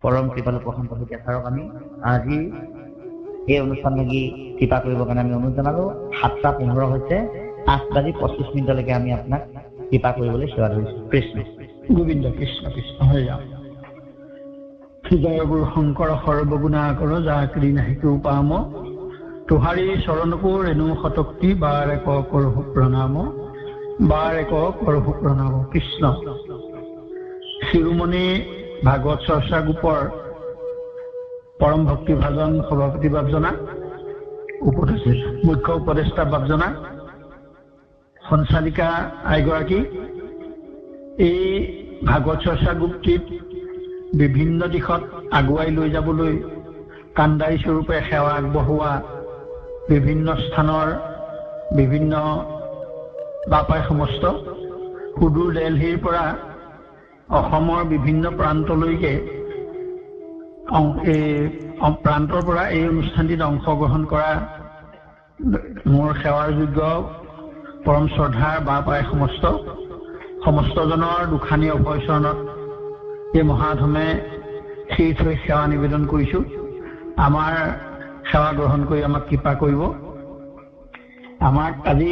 পৰম কৃপালু প্ৰশান্ত শইকীয়া ছাৰক আমি আজি এই অনুষ্ঠান লাগি কৃপা কৰিবৰ কাৰণে আমি অনুৰোধ জনালো। 7:15 হৈছে, 8:25 আমি আপোনাক কৃপা কৰিবলৈ সেৱা ধৰিছো। কৃষ্ণ গোবিন্দ কৃষ্ণ কৃষ্ণ হৰি ৰাম। জয় গুৰু শংকৰ সৰ্বগুণাকৰ যাকৰি নাহিকো পাম, তোহাৰী চৰণকো ৰেণু শতক্তি বাৰ এক কৰহু প্ৰণাম, বাৰ এক কৰহু প্ৰণাম। কৃষ্ণ শিৰোমণি ভাগৱত চৰ্চা গ্ৰুপৰ পৰম ভক্তি ভাজন সভাপতি বাবজনা, মুখ্য উপদেষ্টা বাবজনা, সঞ্চালিকা আইগৰাকী, এই ভাগৱত চৰ্চা গ্ৰুপটিত বিভিন্ন দিশত আগুৱাই লৈ যাবলৈ কাণ্ডাৰী স্বৰূপে সেৱা আগবঢ়োৱা বিভিন্ন স্থানৰ বিভিন্ন বাপাই সমস্ত সুদূৰ দিল্লীৰ পৰা অসমৰ বিভিন্ন প্ৰান্তলৈকে প্ৰান্তৰ পৰা এই অনুষ্ঠানটিত অংশগ্ৰহণ কৰা মোৰ সেৱাৰ যোগ্য পৰম শ্ৰদ্ধাৰ বাপাই সমস্তজনৰ দুখানি অভয়চৰণত এই মহাধমে সেই থৈ সেৱা নিবেদন কৰিছো। আমাৰ সেৱা গ্ৰহণ কৰি আমাক কৃপা কৰিব। আমাক আজি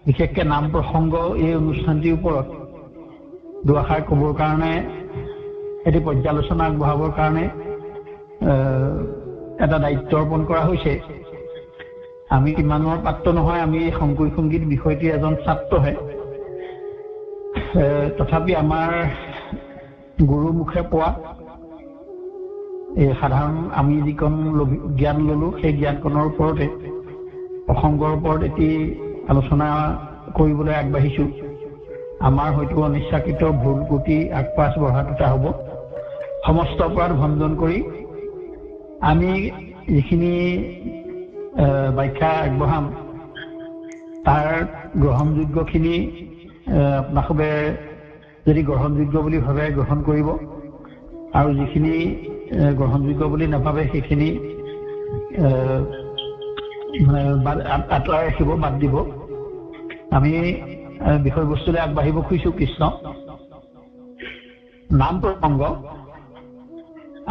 বিশেষকে নাম প্ৰসংগ এই অনুষ্ঠানটিৰ ওপৰত দুআষাৰ ক'বৰ কাৰণে, এটি পৰ্যালোচনা আগবঢ়াবৰ কাৰণে এটা দায়িত্ব অৰ্পণ কৰা হৈছে। আমি ইমানৰ পাত্ৰ নহয়, আমি শংকৰী সংগীত বিষয়টিৰ এজন ছাত্ৰহে। তথাপি আমাৰ গুৰুমুখে পোৱা এই সাধাৰণ আমি যিকণ জ্ঞান ললো, সেই জ্ঞানকণৰ ওপৰতে প্ৰসংগৰ ওপৰত এটি আলোচনা কৰিবলৈ আগবাঢ়িছো। আমাৰ হয়তো অনিচ্ছাকৃত ভুল ত্ৰুটি আগপাছ বঢ়া দুটা হ'ব। সমস্ত অপৰাধ ভঞ্জন কৰি আমি যিখিনি ব্যাখ্যা আগবঢ়াম তাৰ গ্ৰহণযোগ্যখিনি আপোনালোকে যদি গ্ৰহণযোগ্য বুলি ভাবে গ্ৰহণ কৰিব, আৰু যিখিনি গ্ৰহণযোগ্য বুলি নাভাবে সেইখিনি আঁতৰাই ৰাখিব, বাদ দিব। আমি বিষয়বস্তুলৈ আগবাঢ়িব খুজিছো। কৃষ্ণ নাম প্ৰসংগ,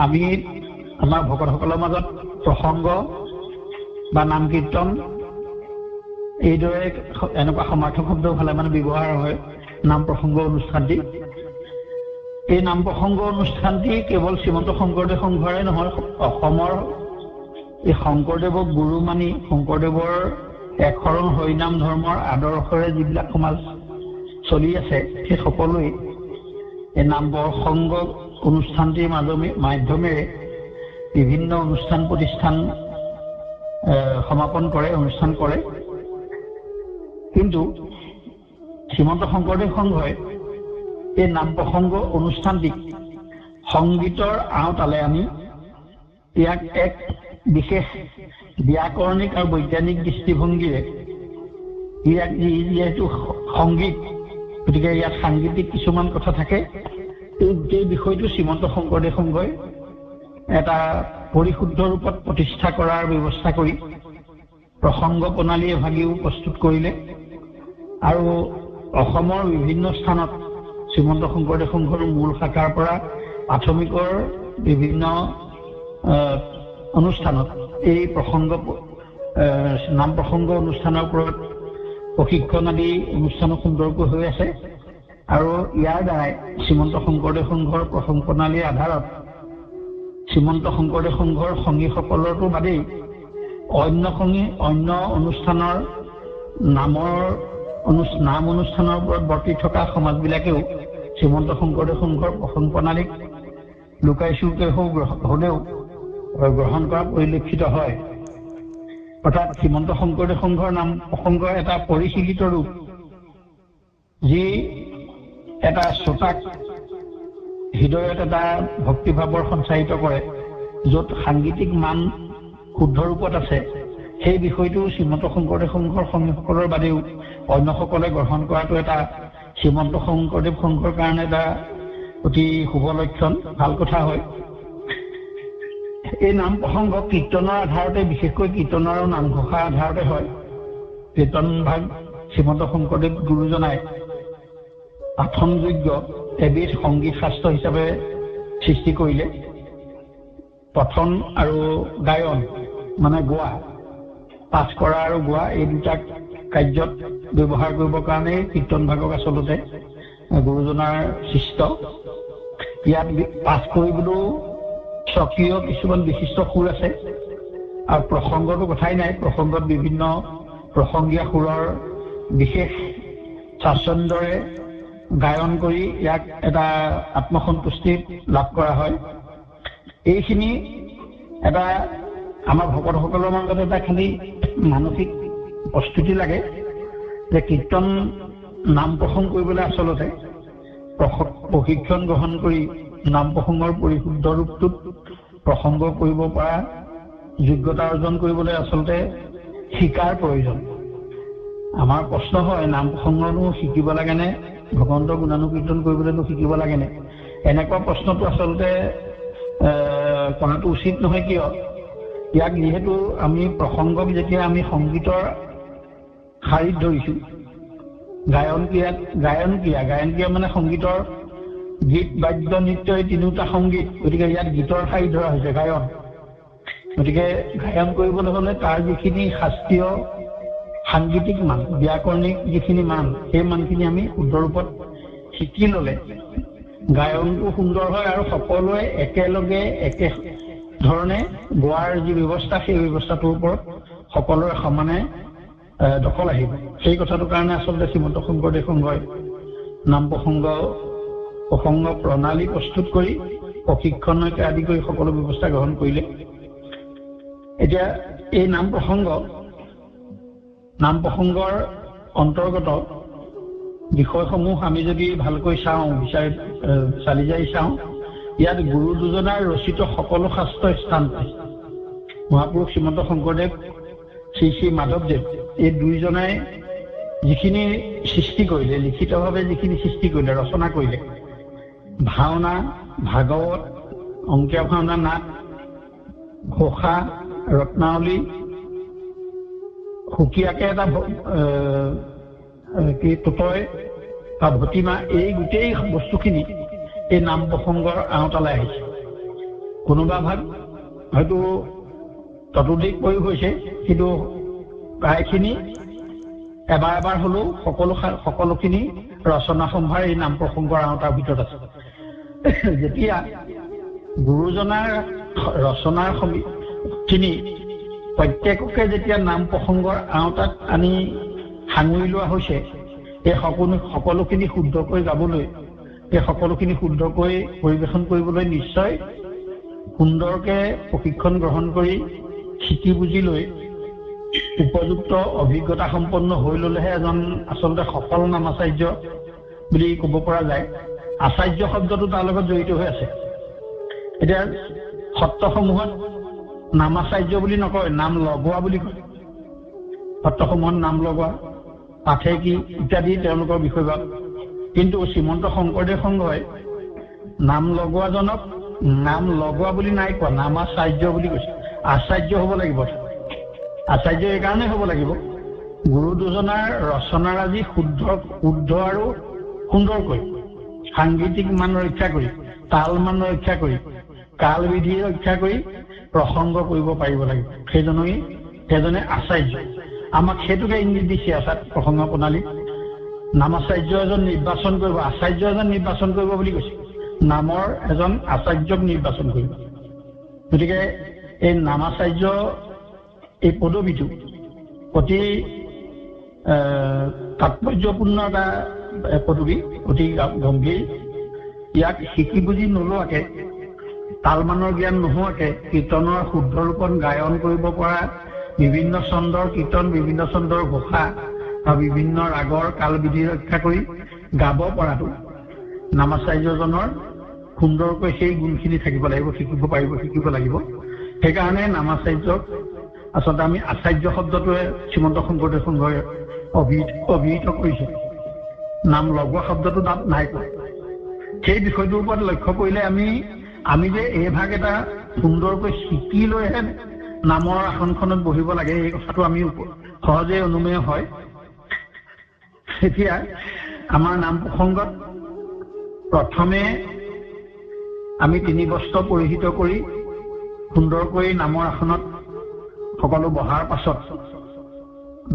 আমি আমাৰ ভকতসকলৰ মাজত প্ৰসংগ বা নাম কীৰ্তন এইদৰে এনেকুৱা সমাৰ্থক শব্দ ভালে মানে ব্যৱহাৰ হয়। নাম প্ৰসংগ অনুষ্ঠানটি, এই নাম প্ৰসংগ অনুষ্ঠানটি কেৱল শ্ৰীমন্ত শংকৰদেৱ সংঘৰে নহয়, অসমৰ এই শংকৰদেৱক গুৰু মানি শংকৰদেৱৰ একশৰণ হৰিনাম ধৰ্মৰ আদৰ্শৰে যিবিলাক সমাজ চলি আছে, সেই সকলোৱে এই নাম প্ৰসংগ অনুষ্ঠানটিৰ মাধ্যমেৰে বিভিন্ন অনুষ্ঠান প্ৰতিষ্ঠান সমাপন কৰে, অনুষ্ঠান কৰে। কিন্তু শ্ৰীমন্ত শংকৰদেৱ সংঘই এই নাম প্ৰসংগ অনুষ্ঠানটিক সংগীতৰ আওতালে আনি ইয়াক এক বিশেষ ব্যাকৰণিক আৰু বৈজ্ঞানিক দৃষ্টিভংগীৰে, ইয়াক যিহেতু সংগীত, গতিকে ইয়াত সাংগীতিক কিছুমান কথা থাকে। এই বিষয়টো শ্ৰীমন্ত শংকৰদেৱ সংঘই এটা পৰিশুদ্ধ ৰূপত প্ৰতিষ্ঠা কৰাৰ ব্যৱস্থা কৰি প্ৰসংগ প্ৰণালী এভাগিও প্ৰস্তুত কৰিলে, আৰু অসমৰ বিভিন্ন স্থানত শ্ৰীমন্ত শংকৰদেৱ সংঘৰ মূল শাখাৰ পৰা প্ৰাথমিকৰ বিভিন্ন অনুষ্ঠানত এই প্ৰসংগ নাম প্ৰসংগ অনুষ্ঠানৰ ওপৰত প্ৰশিক্ষণ আদি অনুষ্ঠানো সুন্দৰকৈ হৈ আছে। আৰু ইয়াৰ দ্বাৰাই শ্ৰীমন্ত শংকৰদেৱ সংঘৰ প্ৰসংগ প্ৰণালীৰ আধাৰত শ্ৰীমন্ত শংকৰদেৱ সংঘৰ সংগীসকলৰতো বাদেই অন্য অনুষ্ঠানৰ নাম অনুষ্ঠানৰ ওপৰত বৰ্তি থকা সমাজবিলাকেও শ্ৰীমন্ত শংকৰদেৱ সংঘৰ প্ৰসংগ প্ৰণালীক লুকাই চুৰকৈ হ'লেও গ্ৰহণ কৰা পৰিলক্ষিত হয়। অৰ্থাৎ শ্ৰীমন্ত শংকৰদেৱ সংঘৰ নাম প্ৰসংগৰ এটা পৰিশীলিত ৰূপ, যি এটা শ্ৰোতাক হৃদয়ত এটা ভক্তিভাৱৰ সঞ্চাৰিত কৰে, য'ত সাংগীতিক মান শুদ্ধ ৰূপত আছে। সেই বিষয়টো শ্ৰীমন্ত শংকৰদেৱ সংঘৰ সংগীসকলৰ বাদেও অন্যসকলে গ্ৰহণ কৰাটো এটা শ্ৰীমন্ত শংকৰদেৱ সংঘৰ কাৰণে এটা অতি শুভ লক্ষণ, ভাল কথা হয়। এই নাম প্ৰসংগ কীৰ্তনৰ আধাৰতে, বিশেষকৈ কীৰ্তন আৰু নামঘোষাৰ আধাৰতে হয়। কীৰ্তন ভাগ শ্ৰীমন্ত শংকৰদেৱ গুৰুজনাই পাঠনযোগ্য এবিধ সংগীত শাস্ত্ৰ হিচাপে সৃষ্টি কৰিলে। পঠন আৰু গায়ন মানে গোৱা, পাঠ কৰা আৰু গোৱা এই দুটা কাৰ্যত ব্যৱহাৰ কৰিবৰ কাৰণে কীৰ্তন ভাগক আচলতে গুৰুজনাৰ সৃষ্ট। ইয়াত পাঠ কৰিবলৈও স্বকীয় কিছুমান বিশিষ্ট সুৰ আছে আৰু প্ৰসংগতো কথাই নাই। প্ৰসংগত বিভিন্ন প্ৰসংগীয়া সুৰৰ বিশেষ স্বাচ্ছন্দ্যৰে গায়ন কৰি ইয়াক এটা আত্মসন্তুষ্টি লাভ কৰা হয়। এইখিনি এটা আমাৰ ভকতসকলৰ মাজত এটা খালি মানসিক প্ৰস্তুতি লাগে যে কীৰ্তন নাম প্ৰসংগ কৰিবলৈ আচলতে প্ৰশিক্ষণ গ্ৰহণ কৰি নাম প্ৰসংগৰ পৰিশুদ্ধ ৰূপটোত প্ৰসংগ কৰিব পৰা যোগ্যতা অৰ্জন কৰিবলৈ আচলতে শিকাৰ প্ৰয়োজন। আমাৰ প্ৰশ্ন হয় নাম প্ৰসংগনো শিকিব লাগেনে, ভগৱন্ত গুণানুকীৰ্তন কৰিবলৈনো শিকিব লাগেনে? এনেকুৱা প্ৰশ্নটো আচলতে কৰাটো উচিত নহয়। কিয়? ইয়াক যিহেতু আমি প্ৰসংগক যেতিয়া আমি সংগীতৰ শাৰীত ধৰিছো, গায়ন ক্ৰিয়া মানে সংগীতৰ গীত বাদ্য নৃত্য এই তিনিওটা সংগীত, গতিকে ইয়াত গীতৰ শাৰীত ধৰা হৈছে গায়ন। গতিকে গায়ন কৰিবলৈ হলে তাৰ যিখিনি শাস্ত্ৰীয় সাংগীতিক মান, ব্যাকৰণিক যিখিনি মান, সেই মানখিনি আমি শুদ্ধ ৰূপত শিকি ললে গায়নটো সুন্দৰ হয় আৰু সকলোৱে একেলগে একে ধৰণে গোৱাৰ যি ব্যৱস্থা, সেই ব্যৱস্থাটোৰ ওপৰত সকলোৰে সমানে দখল আহিব। সেই কথাটোৰ কাৰণে আচলতে শ্ৰীমন্ত শংকৰদেৱ সংঘই নাম প্ৰসংগ প্ৰণালী প্ৰস্তুত কৰি প্ৰশিক্ষণকে আদি কৰি সকলো ব্যৱস্থা গ্ৰহণ কৰিলে। এতিয়া এই নাম প্ৰসংগৰ অন্তৰ্গত বিষয়সমূহ আমি যদি ভালকৈ চালি জাৰি চাওঁ, ইয়াত গুৰু দুজনাৰ ৰচিত সকলো শাস্ত্ৰ স্থান পাইছে। মহাপুৰুষ শ্ৰীমন্ত শংকৰদেৱ, শ্ৰী শ্ৰী মাধৱদেৱ এই দুইজনাই যিখিনি সৃষ্টি কৰিলে, লিখিতভাৱে যিখিনি সৃষ্টি কৰিলে, ৰচনা কৰিলে, ভাওনা, ভাগৱত, অংকীয়া ভাওনা, নাট, ঘোষা, ৰত্নাৱলী, সুকীয়াকে এটা তোতয় বা ভতিমা, এই গোটেই বস্তুখিনি এই নাম প্ৰসংগৰ আওতালৈ আহিছে। কোনোবা ভাগ হয়তো ততোধিক প্ৰয়োগ হৈছে, কিন্তু প্ৰায়খিনি এবাৰ হলেও সকলোখিনি ৰচনা সম্ভাৰ এই নাম প্ৰসংগৰ আওতাৰ ভিতৰত আছে। যেতিয়া গুৰুজনাৰ ৰচনাৰ খিনি প্ৰত্যেককে যেতিয়া নাম প্ৰসংগৰ আওতাত আনি সাঙুৰি লোৱা হৈছে, এই সকলোখিনি শুদ্ধকৈ গাবলৈ, এই সকলোখিনি শুদ্ধকৈ পৰিৱেশন কৰিবলৈ নিশ্চয় সুন্দৰকে প্ৰশিক্ষণ গ্ৰহণ কৰি শিকি বুজি লৈ উপযুক্ত অভিজ্ঞতা সম্পন্ন হৈ ললেহে এজন আচলতে সফল নামাচাৰ্য বুলি ক'ব পৰা যায়। আচাৰ্য শব্দটো তাৰ লগত জড়িত হৈ আছে। এতিয়া সত্ৰসমূহত নামাচাৰ্য বুলি নকয়, নাম লগোৱা বুলি কয়। সত্ৰসমূহত নাম লগোৱা, পাঠে কি ইত্যাদি তেওঁলোকৰ বিষয়বাদ। কিন্তু শ্ৰীমন্ত শংকৰদেৱ সংঘই নাম লগোৱাজনক নাম লগোৱা বুলি নাই কোৱা, নামাচাৰ্য বুলি কৈছে। আচাৰ্য হ'ব লাগিব। আচাৰ্য এইকাৰণে হ'ব লাগিব, গুৰু দুজনাৰ ৰচনাৰাজি শুদ্ধ আৰু সুন্দৰকৈ সাংগীতিক মান ৰক্ষা কৰি, তাল মান ৰক্ষা কৰি, কাল বিধি ৰক্ষা কৰি প্ৰসংগ কৰিব পাৰিব লাগিব। সেইজনে আচাৰ্য। আমাক সেইটোকে ইংগিত দিছে প্ৰসংগ প্ৰণালী। নামাচাৰ্য এজন নিৰ্বাচন কৰিব, আচাৰ্য এজন নিৰ্বাচন কৰিব বুলি কৈছে। নামৰ এজন আচাৰ্যক নিৰ্বাচন কৰিব। গতিকে এই নামাচাৰ্য এই পদবীটো অতি তাৎপৰ্যপূৰ্ণ এটা পদবী, অতি গম্ভীৰ। ইয়াক শিকি বুজি নোলোৱাকে, তালমানৰ জ্ঞান নোহোৱাকে কীৰ্তনৰ শুদ্ধ ৰূপত গায়ন কৰিব পৰা, বিভিন্ন ছন্দৰ কীৰ্তন, বিভিন্ন ছন্দৰ ঘোষা বা বিভিন্ন ৰাগৰ কালবিধি ৰক্ষা কৰি গাব পৰাটো নামাচাৰ্যজনৰ সুন্দৰকৈ সেই গুণখিনি থাকিব লাগিব, শিকিব লাগিব। সেইকাৰণে নামাচাৰ্যক আচলতে আমি আচাৰ্য শব্দটোৱে শ্ৰীমন্ত শংকৰদেৱ সংঘই অভিহিত কৰিছে। নাম লগোৱা শব্দটো তাত নাই কোৱা। সেই বিষয়টোৰ ওপৰত লক্ষ্য কৰিলে আমি যে এই ভাগ এটা সুন্দৰকৈ শিকি লৈহে নামৰ আসনখনত বহিব লাগে, এই কথাটো আমি সহজে অনুমেয় হয়। এতিয়া আমাৰ নাম প্ৰসংগত প্ৰথমে আমি 3 বস্ত্ৰ পৰিহিত কৰি সুন্দৰকৈ নামৰ আসনত সকলো বহাৰ পাছত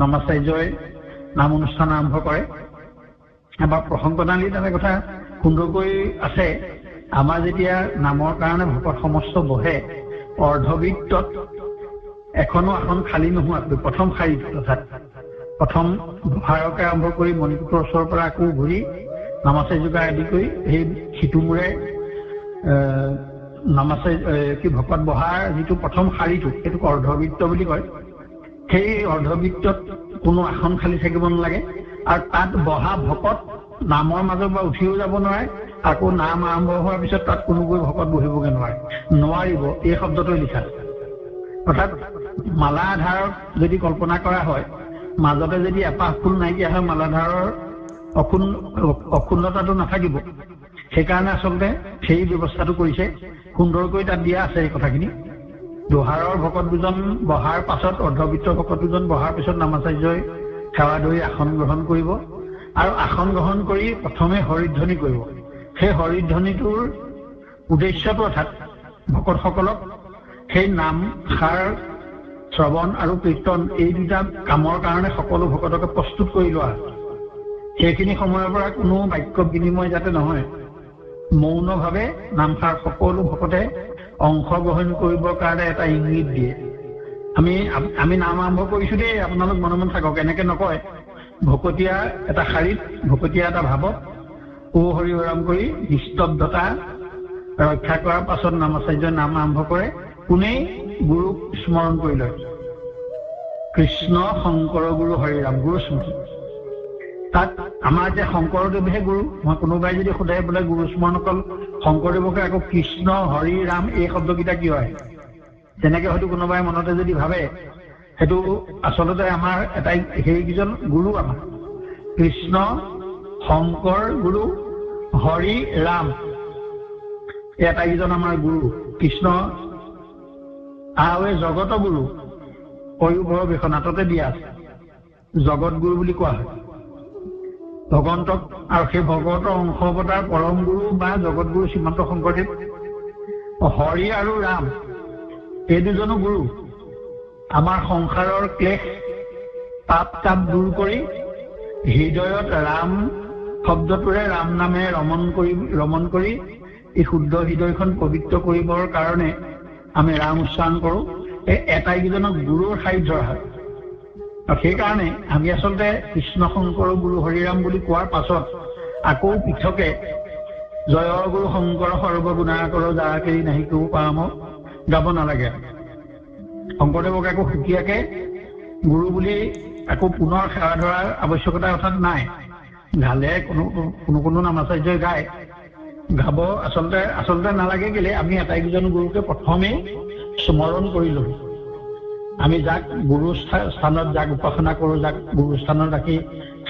নামাচাৰ্যই নাম অনুষ্ঠান আৰম্ভ কৰে। এবাৰ প্ৰসংগ প্ৰণালীত এটা কথা সুন্দৰকৈ আছে, আমাৰ যেতিয়া নামৰ কাৰণে ভকত সমস্ত বহে, অৰ্ধবৃত্তত এখনো আসন খালী নোহোৱাকৈ প্ৰথম শাৰীত অৰ্থাৎ প্ৰথম বহাৰকে আৰম্ভ কৰি মণিকূটৰ ওচৰৰ পৰা আকৌ ঘূৰি নামাচাৰ্যকে আদি কৰি সেই সিটোমূৰে ভকত বহাৰ যিটো প্ৰথম শাৰীটো সেইটোক অৰ্ধবৃত্ত বুলি কয়। সেই অৰ্ধবৃত্তত কোনো আসন খালী থাকিব নালাগে, আৰু তাত বহা ভকত নামৰ মাজৰ পৰা উঠিও যাব নোৱাৰে, আকৌ নাম আৰম্ভ হোৱাৰ পিছত তাত কোনোগৈ ভকত বহিবগৈ নোৱাৰিব, এই শব্দটোৱে লিখা। অৰ্থাৎ মালা আধাৰক যদি কল্পনা কৰা হয়, মাজতে যদি এপাহ ফুল নাইকিয়া হয় মালাধাৰৰ অক্ষুণ্ণতাটো নাথাকিব। সেইকাৰণে আচলতে সেই ব্যৱস্থাটো কৰিছে, সুন্দৰকৈ তাত দিয়া আছে এই কথাখিনি। দোহাৰৰ ভকত দুজন বহাৰ পাছত, অৰ্ধবৃত্তৰ ভকত দুজন বহাৰ পিছত নামাচাৰ্যই সেৱা ধৰি আসন গ্ৰহণ কৰিব, আৰু আসন গ্ৰহণ কৰি প্ৰথমে হৰিধ্বনি কৰিব। সেই হৰিধ্বনিটোৰ উদ্দেশ্যটো অৰ্থাৎ ভকতসকলক সেই নাম সাৰ শ্ৰৱণ আৰু কীৰ্তন এই দুটা কামৰ কাৰণে সকলো ভকতকে প্ৰস্তুত কৰি লোৱা। সেইখিনি সময়ৰ পৰা কোনো বাক্য বিনিময় যাতে নহয়, মৌনভাৱে নামষাৰ সকলো ভকতে অংশগ্ৰহণ কৰিবৰ কাৰণে এটা ইংগিত দিয়ে। আমি নাম আৰম্ভ কৰিছো দেই, আপোনালোক মনে মনে থাকক, এনেকে নকয়। ভকতীয়া এটা শাৰীত, ভকতীয়া এটা ভাৱত ও হৰি হৰাম কৰি নিস্তব্ধতা ৰক্ষা কৰাৰ পাছত নামাচাৰ্যই নাম আৰম্ভ কৰে। কোনেই গুৰুক স্মৰণ কৰি লয়, কৃষ্ণ শংকৰ গুৰু হৰিৰাম, গুৰু স্মৃতি। তাত আমাৰ এতিয়া শংকৰদেৱহে গুৰু। মই কোনোবাই যদি সোধে বোলে গুৰু স্মৰণ অকল শংকৰদেৱকে, আকৌ কৃষ্ণ হৰি ৰাম এই শব্দকেইটা কিয় আহে, তেনেকে হয়তো কোনোবাই মনতে যদি ভাবে, সেইটো আচলতে আমাৰ এটাই সেইকেইজন গুৰু আমাৰ, কৃষ্ণ শংকৰ গুৰু হৰি ৰাম, এই এটাইকেইজন আমাৰ গুৰু। কৃষ্ণ আৰু জগত গুৰু, পয়োভৰ বিশ্বনাথতে দিয়া আছে, জগত গুৰু বুলি কোৱা হয় ভগৱন্তক। আৰু সেই ভগৱতৰ অংশ অৱতাৰ পৰম গুৰু বা জগত গুৰু শ্ৰীমন্ত শংকৰদেৱ। হৰি আৰু ৰাম এই দুজনো গুৰু। আমাৰ সংসাৰৰ ক্লেশ পাপ তাপ দূৰ কৰি হৃদয়ত ৰাম শব্দটোৰে ৰাম নামে ৰমণ কৰি এই শুদ্ধ হৃদয়খন পবিত্ৰ কৰিবৰ কাৰণে আমি ৰাম উচ্চাৰণ কৰো। এই এটাইকেইজনক গুৰুৰ ঠাইত ধৰা হয়। সেইকাৰণে আমি আচলতে কৃষ্ণ শংকৰ গুৰু হৰিৰাম বুলি কোৱাৰ পাছত আকৌ পৃথকে জয় গুৰু শংকৰ সৰ্বগুণাকৰ যাৰ কেৰি নাহি কেও পাম গাব নালাগে। শংকৰদেৱক আকৌ সুকীয়াকে গুৰু বুলি আকৌ পুনৰ সেৱা ধৰাৰ আৱশ্যকতা অৰ্থাৎ নাই। গালে কোনো নামাচাৰ্যই গায়, গাব আচলতে নালাগে। কেলে আমি আটাইকেইজন গুৰুকে প্ৰথমেই স্মৰণ কৰিলো। আমি যাক গুৰু স্থানত যাক উপাসনা কৰো, যাক গুৰু স্থানত ৰাখি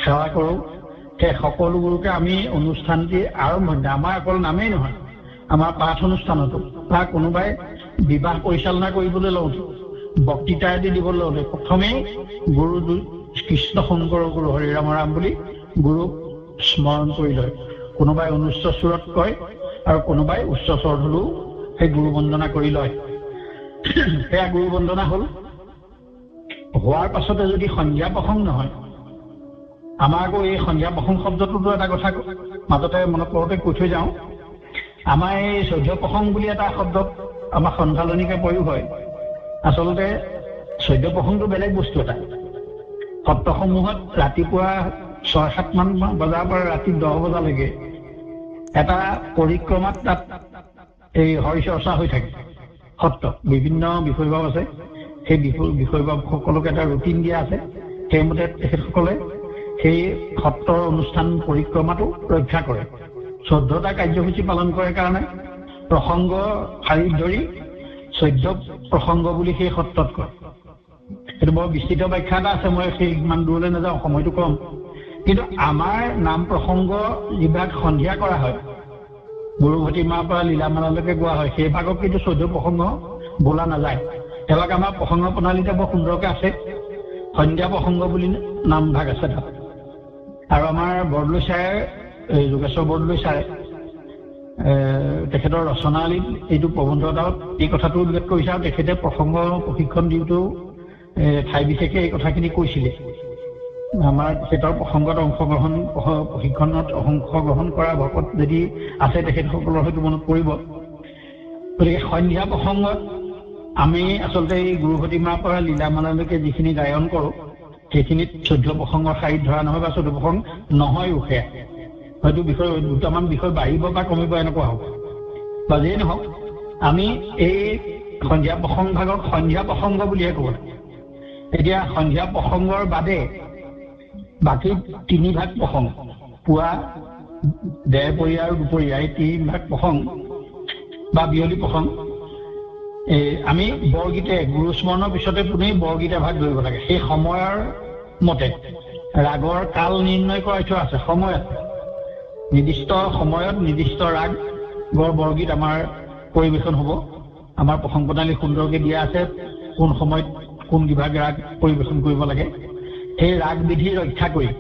সেৱা কৰো, সেই সকলো গুৰুকে আমি অনুষ্ঠানটি আৰম্ভণি, আমাৰ অকল নামেই নহয়, আমাৰ পাঠ অনুষ্ঠানতো বা কোনোবাই বিবাহ পৰিচালনা কৰিবলৈ লওঁতে, বক্তৃতা আদি দিবলৈ লওঁতে প্ৰথমেই গুৰু কৃষ্ণ শংকৰ গুৰু হৰিৰাম ৰাম বুলি গুৰুক স্মৰণ কৰি লয়। কোনোবাই অনুচ্চ সুৰত কয় আৰু কোনোবাই উচ্চ স্বৰত হলেও সেই গুৰু বন্দনা কৰি লয়। সেয়া গুৰু বন্দনা হল। হোৱাৰ পাছতে যদি সন্ধ্যা প্ৰসংগ নহয়, আমাৰ আকৌ এই সন্ধ্যা প্ৰসংগ শব্দটোতো এটা কথা মাজতে মনত পৰোঁতে কৈ থৈ যাওঁ। আমাৰ এই চৈধ্য প্ৰসংগ বুলি এটা শব্দ আমাৰ সন্ধালনিকে প্ৰয়োগ হয়। আচলতে চৈধ্য প্ৰসংগটো বেলেগ বস্তু এটা। সত্ৰসমূহত ৰাতিপুৱা 6-7 মান বজাৰ পৰা ৰাতি 10 বজালৈকে এটা পৰিক্ৰমাত তাত এই হৰি চৰ্চা হৈ থাকে। সত্ৰ বিভিন্ন বিষয়ভাৱ আছে, সেই বিষয়ভাৱ সকলোকে এটা ৰুটিন দিয়া আছে। সেইমতে তেখেতসকলে সেই সত্ৰৰ অনুষ্ঠান পৰিক্ৰমাটো ৰক্ষা কৰে। 14টা কাৰ্যসূচী পালন কৰে কাৰণে প্ৰসংগ শাৰীত ধৰি 14 প্ৰসংগ বুলি সেই সত্ৰত কয়। সেইটো বৰ বিস্তৃত ব্যাখ্যা এটা আছে, মই সেই ইমান দূৰলৈ নাযাওঁ, সময়টো কম। কিন্তু আমাৰ নাম প্ৰসংগ যিভাগ সন্ধিয়া কৰা হয়, গুৰু ভতিমাৰ পৰা লীলামালালৈকে গোৱা হয়, সেই ভাগক কিন্তু 14 প্ৰসংগ বোলা নাযায়। সেইভাগ আমাৰ প্ৰসংগ প্ৰণালীতে বৰ সুন্দৰকে আছে। সন্ধ্যা প্ৰসংগ বুলি নাম ভাগ আছে তাত। আৰু আমাৰ বৰদলৈ ছাৰে, যোগেশ্বৰ বৰদলৈ ছাৰে তেখেতৰ ৰচনাৱলীত এইটো প্ৰবন্ধ এটাত এই কথাটো উল্লেখ কৰিছে আৰু তেখেতে প্ৰসংগ প্ৰশিক্ষণ দিওঁতেও ঠাই বিশেষে এই কথাখিনি কৈছিলে। আমাৰ তেখেতৰ প্ৰসংগত প্ৰশিক্ষণত অংশগ্ৰহণ কৰা ভকত যদি আছে তেখেতসকলৰ হয়তো মনত পৰিব। গতিকে সন্ধ্যা প্ৰসংগত আমি আচলতে এই গুৰুভতিমাৰ পৰা লীলামালালৈকে যিখিনি গায়ন কৰোঁ সেইখিনিত 14 প্ৰসংগৰ শাৰীত ধৰা নহয় বা 14 প্ৰসংগ নহয়ও। সেয়া হয়তো বিষয় দুটামান বিষয় বাঢ়িব বা কমিব এনেকুৱা হ'ব বা যিয়ে নহওক, আমি এই সন্ধ্যা প্ৰসংগ ভাগক সন্ধ্যা প্ৰসংগ বুলিহে ক'ব লাগে। এতিয়া সন্ধ্যা প্ৰসংগৰ বাদে বাকী 3 ভাগ প্ৰসংগ, পুৱা, দেওপৰীয়া আৰু দুপৰীয়া, এই 3 ভাগ প্ৰসংগ বা বিয়লি প্ৰসংগ আমি বৰগীতে গুৰু স্মৰণৰ পিছতে পুনেই বৰগীত এভাগ ধৰিব লাগে। সেই সময়ৰ মতে ৰাগৰ কাল নিৰ্ণয় কৰা থোৱা আছে। সময়ত নিৰ্দিষ্ট সময়ত নিৰ্দিষ্ট ৰাগৰ বৰগীত আমাৰ পৰিৱেশন হ'ব। আমাৰ প্ৰসংগ প্ৰণালী সুন্দৰকৈ দিয়া আছে, কোন সময়ত কোন বিভাগ ৰাগ পৰিৱেশন কৰিব লাগে। সেই ৰাগ বিধি ৰক্ষা কৰি,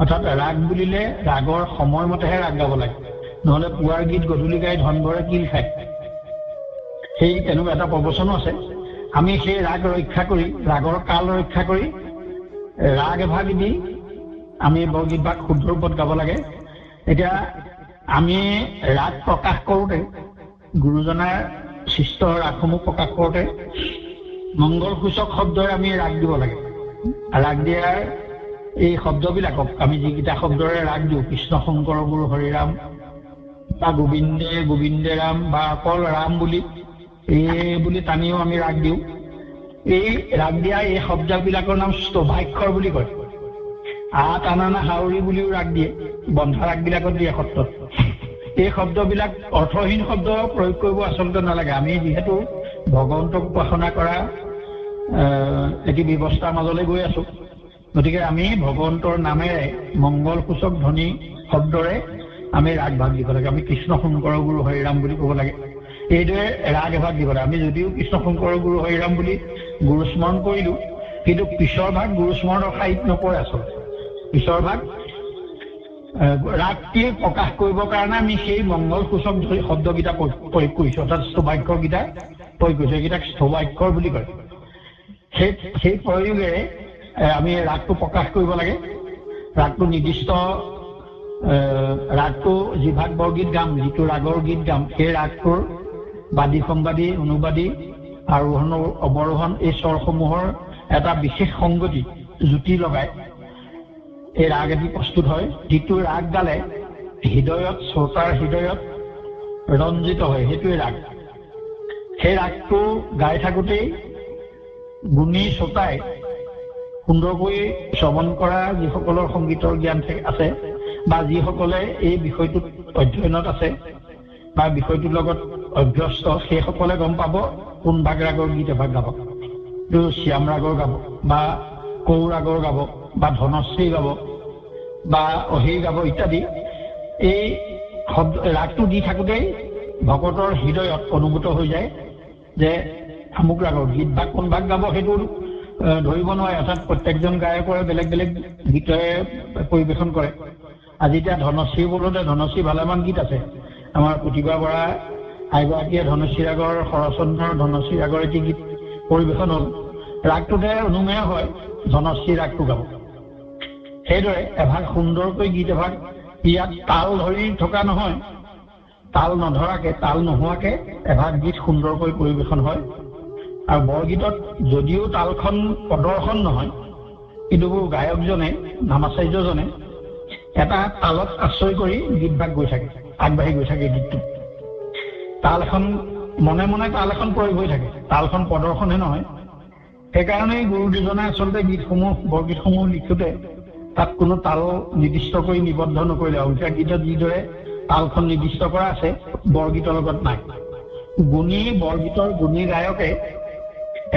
অৰ্থাৎ ৰাগ বুলিলে ৰাগৰ সময়মতেহে ৰাগ গাব লাগে, নহ'লে পুৱাৰ গীত গধূলি গাই ধনভৰে কিল খায়, সেই তেনেকুৱা এটা প্ৰবচনো আছে। আমি সেই ৰাগ ৰক্ষা কৰি, ৰাগৰ কাল ৰক্ষা কৰি ৰাগ এভাগ দি আমি বৰগীত ভাগ শুদ্ধ ৰূপত গাব লাগে। এতিয়া আমি ৰাগ প্ৰকাশ কৰোঁতে, গুৰুজনাৰ সৃষ্ট ৰাগসমূহ প্ৰকাশ কৰোঁতে মংগলসূচক শব্দৰে আমি ৰাগ দিব লাগে। ৰাগ দিয়াৰ এই শব্দবিলাকক আমি যিকেইটা শব্দৰে ৰাগ দিওঁ, কৃষ্ণ শংকৰ গুৰু হৰিৰাম বা গোবিন্দে গোবিন্দে ৰাম বা অকল ৰাম বুলি টানিও আমি ৰাগ দিওঁ। এই ৰাগ দিয়া এই শব্দবিলাকৰ নাম স্তোভাক্ষৰ বুলি কয়। টানানা হাউৰি বুলিও ৰাগ দিয়ে, বন্ধা ৰাগবিলাকত দিয়ে সত্ৰত। এই শব্দবিলাক অৰ্থহীন শব্দ প্ৰয়োগ কৰিব আচলতে নালাগে। আমি যিহেতু ভগৱন্তক উপাসনা কৰা এটি ব্যৱস্থাৰ মাজলৈ গৈ আছো, গতিকে আমি ভগৱন্তৰ নামেৰে মংগলসূচক ধ্বনি শব্দৰে আমি ৰাগ ভাগ দিব লাগে। আমি কৃষ্ণ শংকৰ গুৰু হৰিৰাম বুলি ক'ব লাগে। এইদৰে ৰাগ এভাগ দিব লাগে। আমি যদিও কৃষ্ণ শংকৰ গুৰু হৰিৰাম বুলি গুৰু স্মৰণ কৰিলো, কিন্তু পিছৰ ভাগ গুৰু স্মৰণৰ শাৰীত নপৰে। আচলতে পিছৰ ভাগ ৰাগটি প্ৰকাশ কৰিবৰ কাৰণে আমি সেই মংগলসূচক শব্দকেইটা প্ৰয়োগ কৰিছো, অৰ্থাৎ স্তোভাক্ষৰকেইটা প্ৰয়োগ কৰিছো। এইকেইটাক স্তোভাক্ষৰ বুলি কয়। সেই প্ৰয়োগেৰে আমি ৰাগটো প্ৰকাশ কৰিব লাগে। ৰাগটো নিৰ্দিষ্ট ৰাগটো যিভাগ বৰগীত গাম, যিটো ৰাগৰ গীত গাম, সেই ৰাগটোৰ বাদী সম্বাদী অনুবাদী আৰোহণ অৱৰোহণ এই স্বৰসমূহৰ এটা বিশেষ সংগতি জুতি লগাই এই ৰাগ এটি প্ৰস্তুত হয়, যিটো ৰাগ গালে হৃদয়ত, শ্ৰোতাৰ হৃদয়ত ৰঞ্জিত হয়, সেইটোৱে ৰাগ। সেই ৰাগটো গাই থাকোঁতেই গুণী শ্ৰোতাই সুন্দৰকৈ শ্ৰৱণ কৰা যিসকলৰ সংগীতৰ জ্ঞান আছে বা যিসকলে এই বিষয়টোত অধ্যয়নত আছে বা বিষয়টোৰ লগত অভ্যস্ত, সেইসকলে গম পাব কোন ভাগ ৰাগৰ গীত এভাগ গাব। শ্যাম ৰাগৰ গাব বা কৌ ৰাগৰ গাব বা ধনশ্ৰী গাব বা অহিৰ গাব ইত্যাদি। এই শব্দ ৰাগটো দি থাকোঁতেই ভকতৰ হৃদয়ত অনুভূত হৈ যায় যে আমুক ৰাগৰ গীত ভাগ কোন ভাগ গাব সেইটো ধৰিব নোৱাৰে। অৰ্থাৎ প্ৰত্যেকজন গায়কৰে বেলেগ বেলেগ গীতেৰে পৰিৱেশন কৰে। আজি এতিয়া ধনশ্ৰী বোলোতে ধনশ্ৰী ভালেমান গীত আছে। আমাৰ প্ৰতিভা বৰা আইগৰাকীয়ে ধনশ্ৰী ৰাগৰ, শৰচন্দ্ৰৰ ধনশ্ৰী ৰাগৰ এটি গীত পৰিৱেশন হ'ল। ৰাগটোতে অনুমেয় হয় ধনশ্ৰী ৰাগটো গাব। সেইদৰে এভাগ সুন্দৰকৈ গীত এভাগ ইয়াত তাল ধৰি থকা নহয়, তাল নধৰাকে, তাল নোহোৱাকে এভাগ গীত সুন্দৰকৈ পৰিৱেশন হয়। আৰু বৰগীতত যদিও তালখন প্ৰদৰ্শন নহয়, কিন্তু গায়কজনে, নামাচাৰ্যজনে এটা তালত আশ্ৰয় কৰি গীতভাগ গৈ থাকে, আগবাঢ়ি গৈ থাকে গীতটো। তাল এখন মনে মনে তাল এখন প্ৰয়োগ হৈ থাকে, তালখন প্ৰদৰ্শনহে নহয়। সেইকাৰণেই গুৰু দুজনে আচলতে গীতসমূহ, বৰগীতসমূহ লিখোঁতে তাত কোনো তাল নিৰ্দিষ্ট কৰি নিবদ্ধ নকৰিলে। অংকীয়া গীতত যিদৰে তালখন নিৰ্দিষ্ট কৰা আছে, বৰগীতৰ লগত নাই। বৰগীতৰ গুণী গায়কে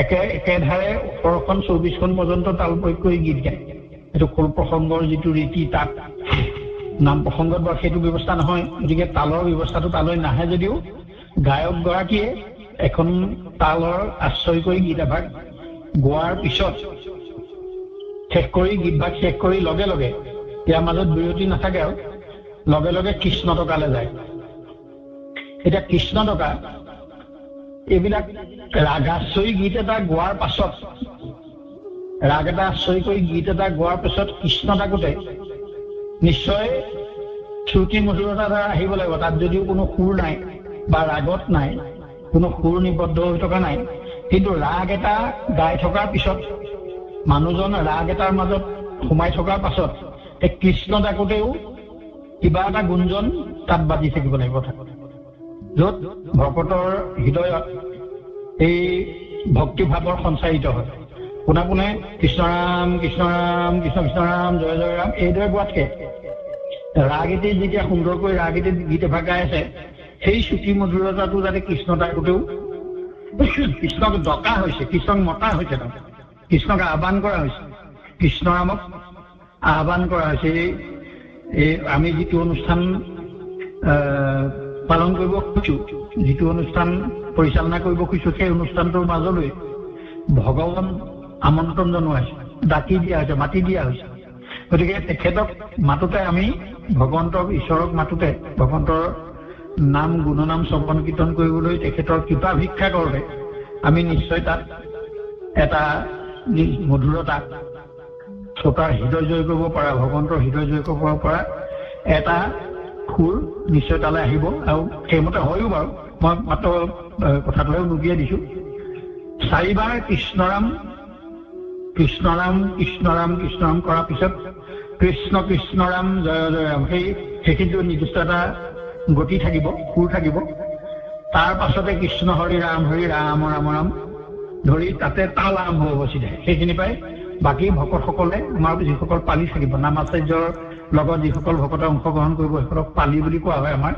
একেধাৰে 18খন 24খন পৰ্যন্ত তাল প্ৰয়োগ কৰি গীত গায়। এইটো খোল প্ৰসংগৰ যিটো ৰীতি, তাত নাম প্ৰসংগত বাৰু সেইটো ব্যৱস্থা নহয়। গতিকে তালৰ ব্যৱস্থাটো তালৈ নাহে যদিও গায়কগৰাকীয়ে এখন তালৰ আশ্ৰয় কৰি গীত এভাগ গোৱাৰ পিছত গীতভাগ শেষ কৰি লগে লগে, ইয়াৰ মাজত বিৰতি নাথাকে আৰু লগে লগে কৃষ্ণ টকালে যায়। এতিয়া কৃষ্ণ টকা এইবিলাক ৰাগাশ্বৰী গীত এটা গোৱাৰ পাছত ৰাগ এটা আশ্ৰয় কৰি গীত এটা গোৱাৰ পিছত কৃষ্ণ থাকোঁতে নিশ্চয় শ্ৰুতি মধুৰতা দ্বাৰা আহিব লাগিব। তাত যদিও কোনো সুৰ নাই বা ৰাগত নাই, কোনো সুৰ নিবদ্ধ হৈ থকা নাই, কিন্তু ৰাগ এটা গাই থকাৰ পিছত মানুহজন ৰাগ এটাৰ মাজত সোমাই থকাৰ পাছত এই কৃষ্ণ থাকোঁতেও কিবা এটা গুঞ্জন তাত বাজি থাকিব লাগিব। য'ত ভকতৰ হৃদয়ত এই ভক্তিভাৱৰ সঞ্চাৰিত হয়। পোনে পোনে কৃষ্ণৰাম কৃষ্ণৰাম কৃষ্ণ কৃষ্ণৰাম জয় জয় ৰাম এইদৰে গোৱাতকে ৰাগ এটি যেতিয়া সুন্দৰকৈ ৰাগ এটি গীত এভাগ গাই আছে, সেই শ্ৰুতি মধুৰতাটো যাতে কৃষ্ণ থাকোঁতেও কৃষ্ণক ডকা হৈছে, কৃষ্ণক মতা হৈছে, কৃষ্ণক আহ্বান কৰা হৈছে, কৃষ্ণৰামক আহ্বান কৰা হৈছে। এই আমি যিটো অনুষ্ঠান পালন কৰিব খুজিছো, যিটো অনুষ্ঠান পৰিচালনা কৰিব খুজিছো, সেই অনুষ্ঠানটোৰ মাজলৈ ভগৱান আমন্ত্ৰণ জনোৱা হৈছে, ডাকি দিয়া হৈছে, মাতি দিয়া হৈছে। গতিকে তেখেতক মাতোতে আমি ভগৱন্তৰ ঈশ্বৰক মাতোতে ভগৱন্তৰ নাম গুণনাম শ্ৰৱণ কীৰ্তন কৰিবলৈ তেখেতৰ কৃপা ভিক্ষা কৰোঁতে আমি নিশ্চয় তাত এটা মধুৰতা, শ্ৰোতাৰ হৃদয় জয় কৰিব পৰা, ভগৱন্তৰ হৃদয় জয় কৰিব পৰা এটা সুৰ নিশ্চয় তালৈ আহিব। আৰু সেইমতে হয়ো বাৰু, মই মাত্ৰ কথাটোহে লুকিয়াই দিছো। 4 বাৰ কৃষ্ণৰাম কৃষ্ণৰাম কৃষ্ণৰাম কৃষ্ণৰাম কৰাৰ পিছত কৃষ্ণ কৃষ্ণৰাম জয় জয় ৰাম, সেইখিনিতো নিৰ্দিষ্ট এটা গতি থাকিব, সুৰ থাকিব। তাৰ পাছতে কৃষ্ণ হৰি ৰাম ৰাম ৰাম ধৰি তাতে তাল আৰম্ভ হ'ব চিধাই। সেইখিনি পাই বাকী ভকতসকলে, আমাৰ যিসকল পালি থাকিব, নাম আচাৰ্যৰ লগত যিসকল ভকতে অংশগ্ৰহণ কৰিব সেইসকলক পালি বুলি কোৱা হয় আমাৰ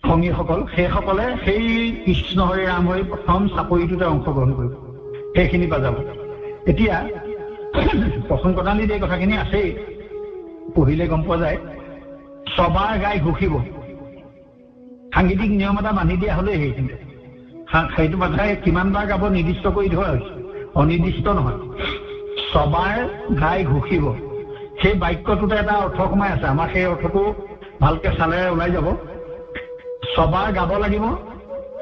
সংগীসকল, সেইসকলে সেই কৃষ্ণ হৰি ৰাম হৰি প্ৰথম চাপৰিটোতে অংশগ্ৰহণ কৰিব, সেইখিনি বাজাব। এতিয়া প্ৰসংগতালিত এই কথাখিনি আছেই, পঢ়িলে গম পোৱা যায়। ছবাৰ গাই ঘোষিব, সাংগীতিক নিয়ম এটা বান্ধি দিয়া হ'লেই সেইখিনিতে। সেইটো কথাই কিমান বাৰ গাব নিৰ্দিষ্ট কৰি থোৱা হৈছে, অনিৰ্দিষ্ট নহয়। ছবাৰ গাই ঘোষিব, সেই বাক্যটোতে এটা অৰ্থ সোমাই আছে। আমাৰ সেই অৰ্থটো ভালকে চালে ওলাই যাব। ছবাৰ গাব লাগিব,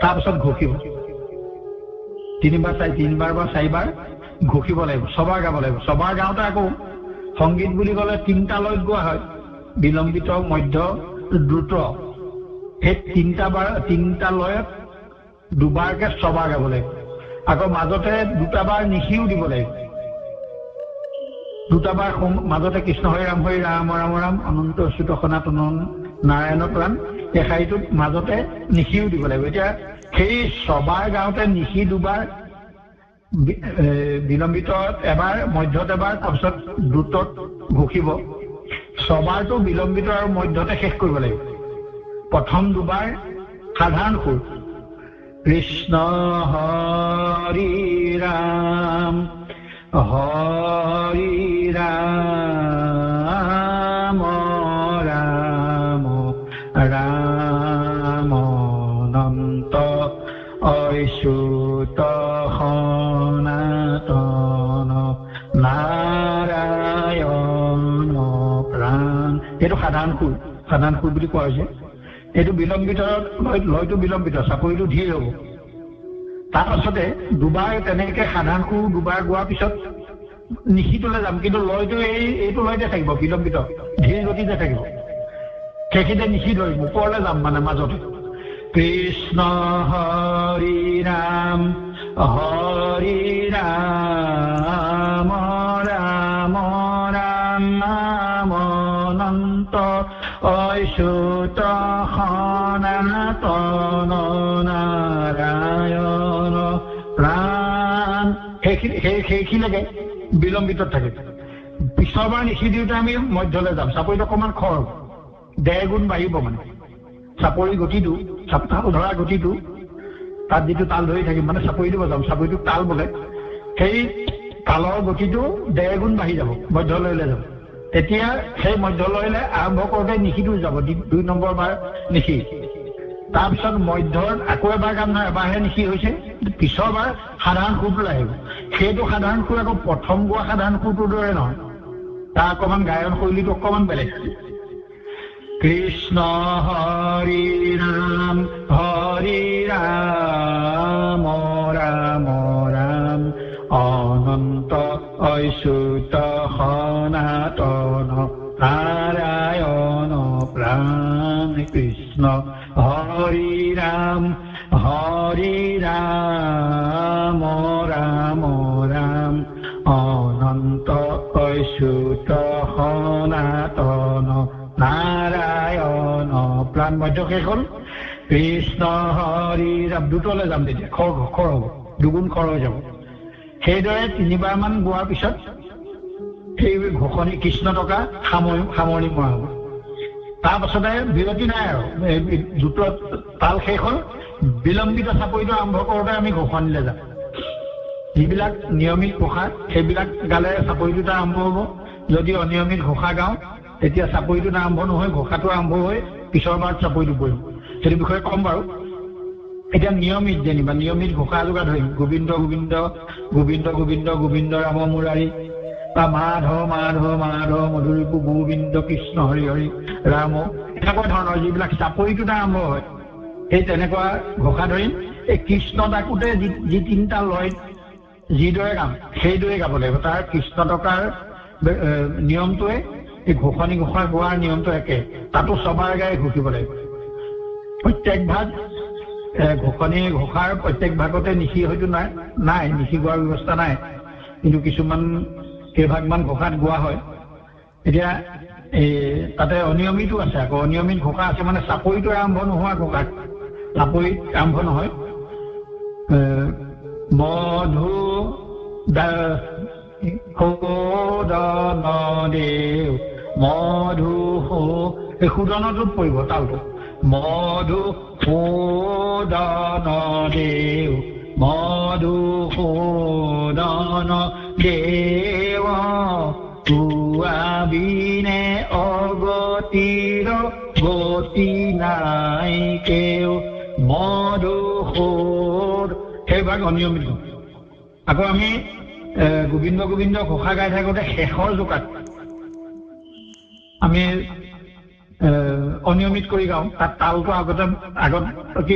তাৰপিছত ঘোষিব। 3 বাৰ বা 4 বাৰ ঘোষিব লাগিব, ছবাৰ গাব লাগিব। ছবাৰ গাওঁতে আকৌ সংগীত বুলি ক'লে 3টা লয়ত গোৱা হয়, বিলম্বিত, মধ্য, দ্ৰুত। সেই 3টা লয়ত 2বাৰকে ছবাৰ গাব লাগিব। আকৌ মাজতে 2টা বাৰ নিশিও দিব লাগিব। 2টা বাৰ মাজতে কৃষ্ণ হৰি ৰাম ৰাম ৰাম অনন্ত অচ্যুত সনাতন নাৰায়ণ প্ৰাণ, এই শাৰীটোত মাজতে নিশিও দিব লাগিব। এতিয়া সেই ছবাৰ গাওঁতে নিশি 2বাৰ, বিলম্বিতত এবাৰ, মধ্যত এবাৰ, তাৰপিছত দ্ৰুতত ঘোষিব। ছবাৰটো বিলম্বিত আৰু মধ্যতে শেষ কৰিব লাগিব। প্ৰথম 2বাৰ সাধাৰণ সুৰ, কৃষ্ণ হৰি ৰাম হৰি ৰাম ৰাম ৰাম অনন্ত অচ্যুত সনাতন নাৰায়ণ প্ৰাণ। এইটো সাধাৰণ সুৰ বুলি কোৱা হৈছে। এইটো বিলম্বিত, লয়টো বিলম্বিত, চাপৰিটো ধীৰ হ'ব। তাৰ পাছতে 2বাৰ তেনেকে সাধাৰণ সুৰ 2বাৰ গোৱাৰ পিছত নিশিটোলৈ যাম, কিন্তু লয়টো এইটো লয়তে থাকিব, বিলম্বিত ধীৰ গতিতে থাকিব। সেইখিনিতে নিশি ধৰিম, ওপৰলৈ যাম মানে মাজতে। কৃষ্ণ হৰি ৰাম ৰাম ৰাম ৰাম অনন্ত অচ্যুত সনাতন নাৰায়ণ প্ৰাণ। সেইখিনিলৈকে বিলম্বিতত থাকে। পিছৰবাৰ নিশি দিওঁতে আমি মধ্যলৈ যাম, চাপৰিটো অকণমান খৰ হ'ব, 1.5 গুণ বাঢ়িব মানে চাপৰি গতিটো, ধৰা গতিটো, তাত যিটো তাল ধৰি থাকিম মানে চাপৰিটো বজাম, চাপৰিটো তাল বোলে, সেই তালৰ গতিটো 1.5 গুণ বাঢ়ি যাব, মধ্যলয়লৈ যাব। তেতিয়া সেই মধ্যলয়লৈ আৰম্ভ কৰোঁতে নিশিটো যাব, 2 নম্বৰ বাৰ নিশি। তাৰপিছত মধ্যত আকৌ এবাৰ গাম নহয়, এবাৰহে নিশি হৈছে, পিছৰবাৰ সাধাৰণ সুৰটো আহিব। সেইটো সাধাৰণ সুৰ আকৌ প্ৰথম গোৱা সাধাৰণ সুৰটোৰ দৰে নহয়, তাৰ অকণমান গায়ন শৈলীটো অকণমান বেলেগ। কৃষ্ণ হৰি ৰাম ৰাম ৰাম অনন্ত অচ্যুত সনাতন নাৰায়ণ প্ৰাণ কৃষ্ণ হৰি ৰাম ৰাম ৰাম অনন্ত অচ্যুত সনাতন নাৰায়ণ প্ৰাণ মধ্য শেষ হ'ল কৃষ্ণ হৰি ৰাম দুটলৈ যাম তেতিয়া খৰ হ'ব দুগুণ খৰ হৈ যাব সেইদৰে তিনিবাৰমান গোৱাৰ পিছত সেই ঘোষণি কৃষ্ণ টকা সামৰণি মৰা হ'ব তাৰপাছতে বিৰতি নাই আৰু দ্ৰুত তাল শেষ হ'ল বিলম্বিত চাপৰিটো আৰম্ভ কৰোঁতে আমি ঘোষণিলৈ যাম যিবিলাক নিয়মিত ঘোষা সেইবিলাক গালে চাপৰিটোত আৰম্ভ হ'ব যদি অনিয়মিত ঘোষা গাওঁ তেতিয়া চাপৰিটোত আৰম্ভ নহয় ঘোষাটো আৰম্ভ হৈ পিছৰ বাৰত চাপৰিটো পৰিব সেইটো বিষয়ে ক'ম বাৰু এতিয়া নিয়মিত যেনিবা নিয়মিত ঘোষা যোগা ধৰিম গোবিন্দ গোবিন্দ গোবিন্দ গোবিন্দ গোবিন্দ ৰাম মুৰাৰী বা মাধৱ মাধৱ মাধৱ মধুৰিপু গোবিন্দ কৃষ্ণ হৰি হৰি ৰাম এনেকুৱা ধৰণৰ যিবিলাক চাপৰিটোত আৰম্ভ হয় সেই তেনেকুৱা ঘোষা ধৰিম এই কৃষ্ণ ডাকোতে যি তিনিটা লয় যিদৰে গাম সেইদৰে গাব লাগিব তাৰ কৃষ্ণ টকাৰ নিয়মটোৱে এই ঘোষণি ঘোষা গোৱাৰ নিয়মটো একে তাতো ছবাৰ গাই ঘোষিব লাগিব প্ৰত্যেক ভাগ ঘোষণি ঘোষাৰ প্ৰত্যেক ভাগতে নিশি হয়তো নাই নিশি গোৱাৰ ব্যৱস্থা নাই কিন্তু কিছুমান কেইভাগমান ঘোষাত গোৱা হয় এতিয়া তাতে অনিয়মিতো আছে আকৌ অনিয়মিত ঘোষা আছে মানে চাপৰিটো আৰম্ভ নোহোৱা ঘোষাত চাপৰিত আৰম্ভ নহয় মধু দেৱ মধু এই সুদনটোত পৰিব তালটো মধু দেৱ মধু দেৱ তুয়াবিনে অগতিৰ গতি নাই কেও মধুসূদ সেইভাগ অনিয়মিত আকৌ আমি গোবিন্দ গোবিন্দ ঘোষা গাই থাকোঁতে শেষৰ জোকাত আমি অনিয়মিত কৰি গাওঁ তাত তালটো আগত কি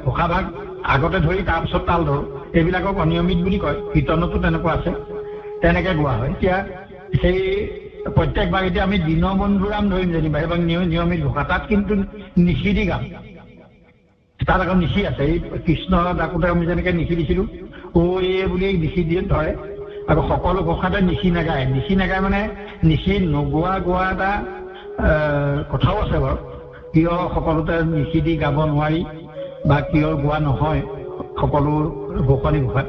ঘোষা ভাগ আগতে ধৰি তাৰপিছত তাল ধৰোঁ এইবিলাকক অনিয়মিত বুলি কয় কীৰ্তনতো তেনেকুৱা আছে তেনেকে গোৱা হয় এতিয়া সেই প্ৰত্যেক ভাগ এতিয়া আমি দীনবন্ধুৰাম ধৰিম যেনিবা সেইভাগ নিয়মিত ঘোষা তাত কিন্তু নিশি দি গাম তাত আকৌ নিশি আছে এই কৃষ্ণ ডাকোতে আমি যেনেকে নিশি দিছিলোঁ বুলি নিশি দিয়ে ধৰে আকৌ সকলো ঘোষাতে নিশি নাগায় মানে নিশি নোগোৱা গোৱা এটা কথাও আছে বাৰু কিয় সকলোতে নিশি দি গাব নোৱাৰি বা কিয় গোৱা নহয় সকলো ঘোষণি ঘোষাত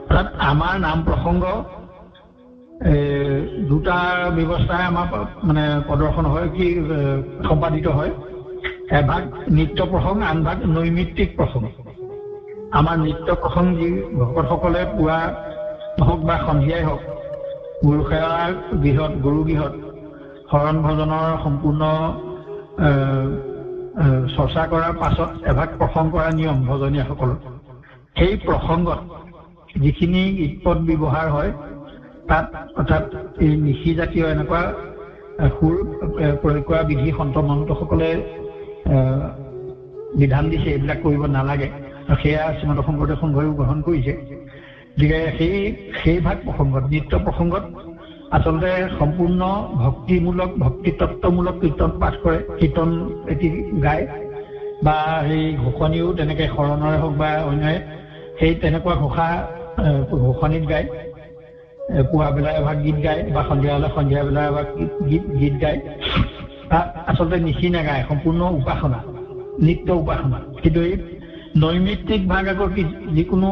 অৰ্থাৎ আমাৰ নাম প্ৰসংগ দুটা ব্যৱস্থাই আমাৰ মানে প্ৰদৰ্শন হয় কি সম্পাদিত হয় এভাগ নৃত্য প্ৰসংগ আন ভাগ নৈমিত্তিক প্ৰসংগ আমাৰ নৃত্য প্ৰসংগ যি ভকতসকলে পুৱা হওক বা সন্ধিয়াই হওক গুৰু সেৱাৰ গৃহত গুৰু গৃহত শৰণ ভজনৰ সম্পূৰ্ণ চৰ্চা কৰাৰ পাছত এভাগ প্ৰসংগ কৰা নিয়ম ভজনীয়াসকলৰ সেই প্ৰসংগত যিখিনি গীতপদ ব্যৱহাৰ হয় তাত অৰ্থাৎ এই নিশি জাতীয় এনেকুৱা সুৰ প্ৰয়োগ কৰা বিধি সন্ত মহন্তসকলে বিধান দিছে এইবিলাক কৰিব নালাগে আৰু সেয়া শ্ৰীমন্ত শংকৰদেৱ সংঘইও গ্ৰহণ কৰিছে গতিকে সেই ভাগ প্ৰসংগত নৃত্য প্ৰসংগত আচলতে সম্পূৰ্ণ ভক্তিমূলক ভক্তিতত্ত্বমূলক কীৰ্তন পাঠ কৰে কীৰ্তন এটি গায় বা সেই ঘোষণিও তেনেকে শৰণৰে হওক বা অন্যয়ে সেই তেনেকুৱা ঘোষণিত গায় পুৱা বেলা এভাগ গীত গায় বা সন্ধিয়া হ'লে সন্ধিয়া বেলা এভাগ গীত গায় তাত আচলতে নিশি নাগায় সম্পূৰ্ণ উপাসনা নিত্য উপাসনা কিন্তু এই নৈমিত্তিক ভাগ আকৌ যিকোনো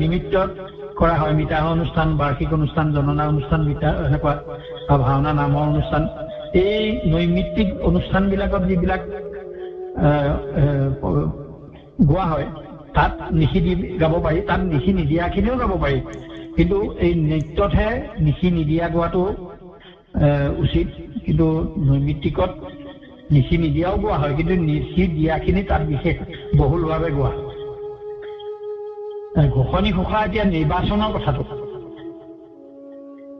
নিমিত্তত কৰা হয় মিতা অনুষ্ঠান বাৰ্ষিক অনুষ্ঠান জননা অনুষ্ঠান মিতা এনেকুৱা বা ভাওনা নামৰ অনুষ্ঠান এই নৈমিত্তিক অনুষ্ঠানবিলাকত যিবিলাক গোৱা হয় তাত নিশি দি গাব পাৰি তাত নিশি নিদিয়াখিনিও গাব পাৰি কিন্তু এই নৃত্যতহে নিশি নিদিয়া গোৱাটো উচিত কিন্তু নৈমিত্তিকত নিশি নিদিয়াও গোৱা হয় কিন্তু নিশি দিয়াখিনি তাত বিশেষ বহুলভাৱে গোৱা ঘোষণি ঘোষা এতিয়া নিৰ্বাচনৰ কথাটো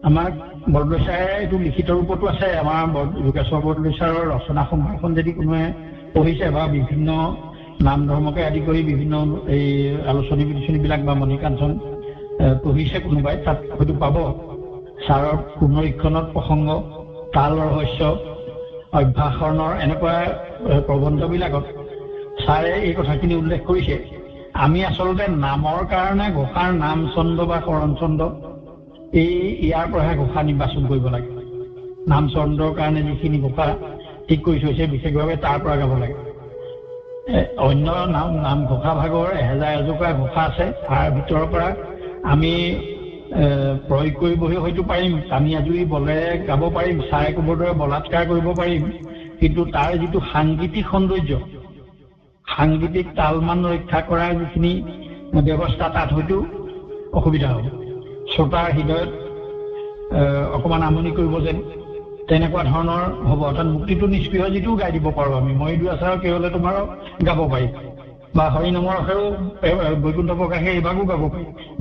আমাক বৰদলৈচাৰে এইটো লিখিত ৰূপতো আছে। আমাৰ যোগেশ্বৰ বৰদলৈচাৰৰ ৰচনা সম্ভাৰখন যদি কোনোৱে পঢ়িছে বা বিভিন্ন নাম ধৰ্মকে আদি কৰি বিভিন্ন এই আলোচনী বিলোচনীবিলাক বা মণিকাঞ্চন পঢ়িছে কোনোবাই, তাত হয়তো পাব ছাৰৰ পুনৰীক্ষণত প্ৰসংগ, তাল ৰহস্য, অভ্যাসনৰ এনেকুৱা প্ৰবন্ধবিলাকত ছাৰে এই কথাখিনি উল্লেখ কৰিছে। আমি আচলতে নামৰ কাৰণে ঘোষাৰ নাম ছন্দ বা কৰণ ছন্দ ইয়াৰ পৰাহে ঘোষা নিৰ্বাচন কৰিব লাগে। নাম ছন্দৰ কাৰণে যিখিনি ঘোষা ঠিক কৰি থৈছে বিশেষভাৱে তাৰ পৰা গাব লাগে। অন্য নাম ঘোষা ভাগৰ 1000 এজোপা ঘোষা আছে, তাৰ ভিতৰৰ পৰা আমি প্ৰয়োগ কৰিবহি হয়তো পাৰিম, টানি আজুৰি বলেৰে গাব পাৰিম, ছাৰে ক'বৰ দৰে বলাৎকাৰ কৰিব পাৰিম, কিন্তু তাৰ যিটো সাংগীতিক সৌন্দৰ্য, সাংগীতিক তালমান ৰক্ষা কৰাৰ যিখিনি ব্যৱস্থা তাত হয়তো অসুবিধা হ'ব। শ্ৰোতাৰ হৃদয়ত অকণমান আমনি কৰিব যেন তেনেকুৱা ধৰণৰ হ'ব। অৰ্থাৎ মুক্তিটো নিষ্ক্ৰিয় যিটোও গাই দিব পাৰোঁ আমি, মই দুআচাৰৰ কি হ'লে তোমাৰো গাব পাৰিম, বা হৰি নামৰ আখৰেও বৈকুণ্ঠ প্ৰকাশে এইভাগো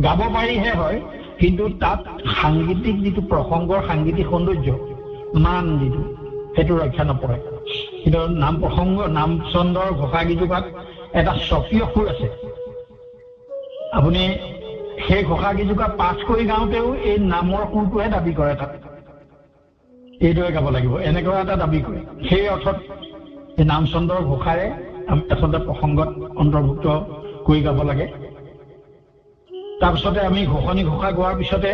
গাব পাৰিহে হয়, কিন্তু তাত সাংগীতিক যিটো প্ৰসংগৰ সাংগীতিক সৌন্দৰ্য মান যিটো সেইটো ৰক্ষা নপৰে। কিন্তু নাম প্ৰসংগ নাম ছন্দৰ ঘোষা গীজোপাত এটা স্বকীয় সুৰ আছে। আপুনি সেই ঘোষা গীজোপা পাঠ কৰি গাওঁতেও এই নামৰ সুৰটোহে দাবী কৰে, তাত এইদৰে গাব লাগিব এনেকুৱা এটা দাবী কৰে। সেই অৰ্থত এই নাম ছন্দৰ ঘোষাৰে আচলতে প্ৰসংগত অন্তৰ্ভুক্ত কৰি গাব লাগে। তাৰপিছতে আমি ঘোষণী ঘোষা গোৱাৰ পিছতে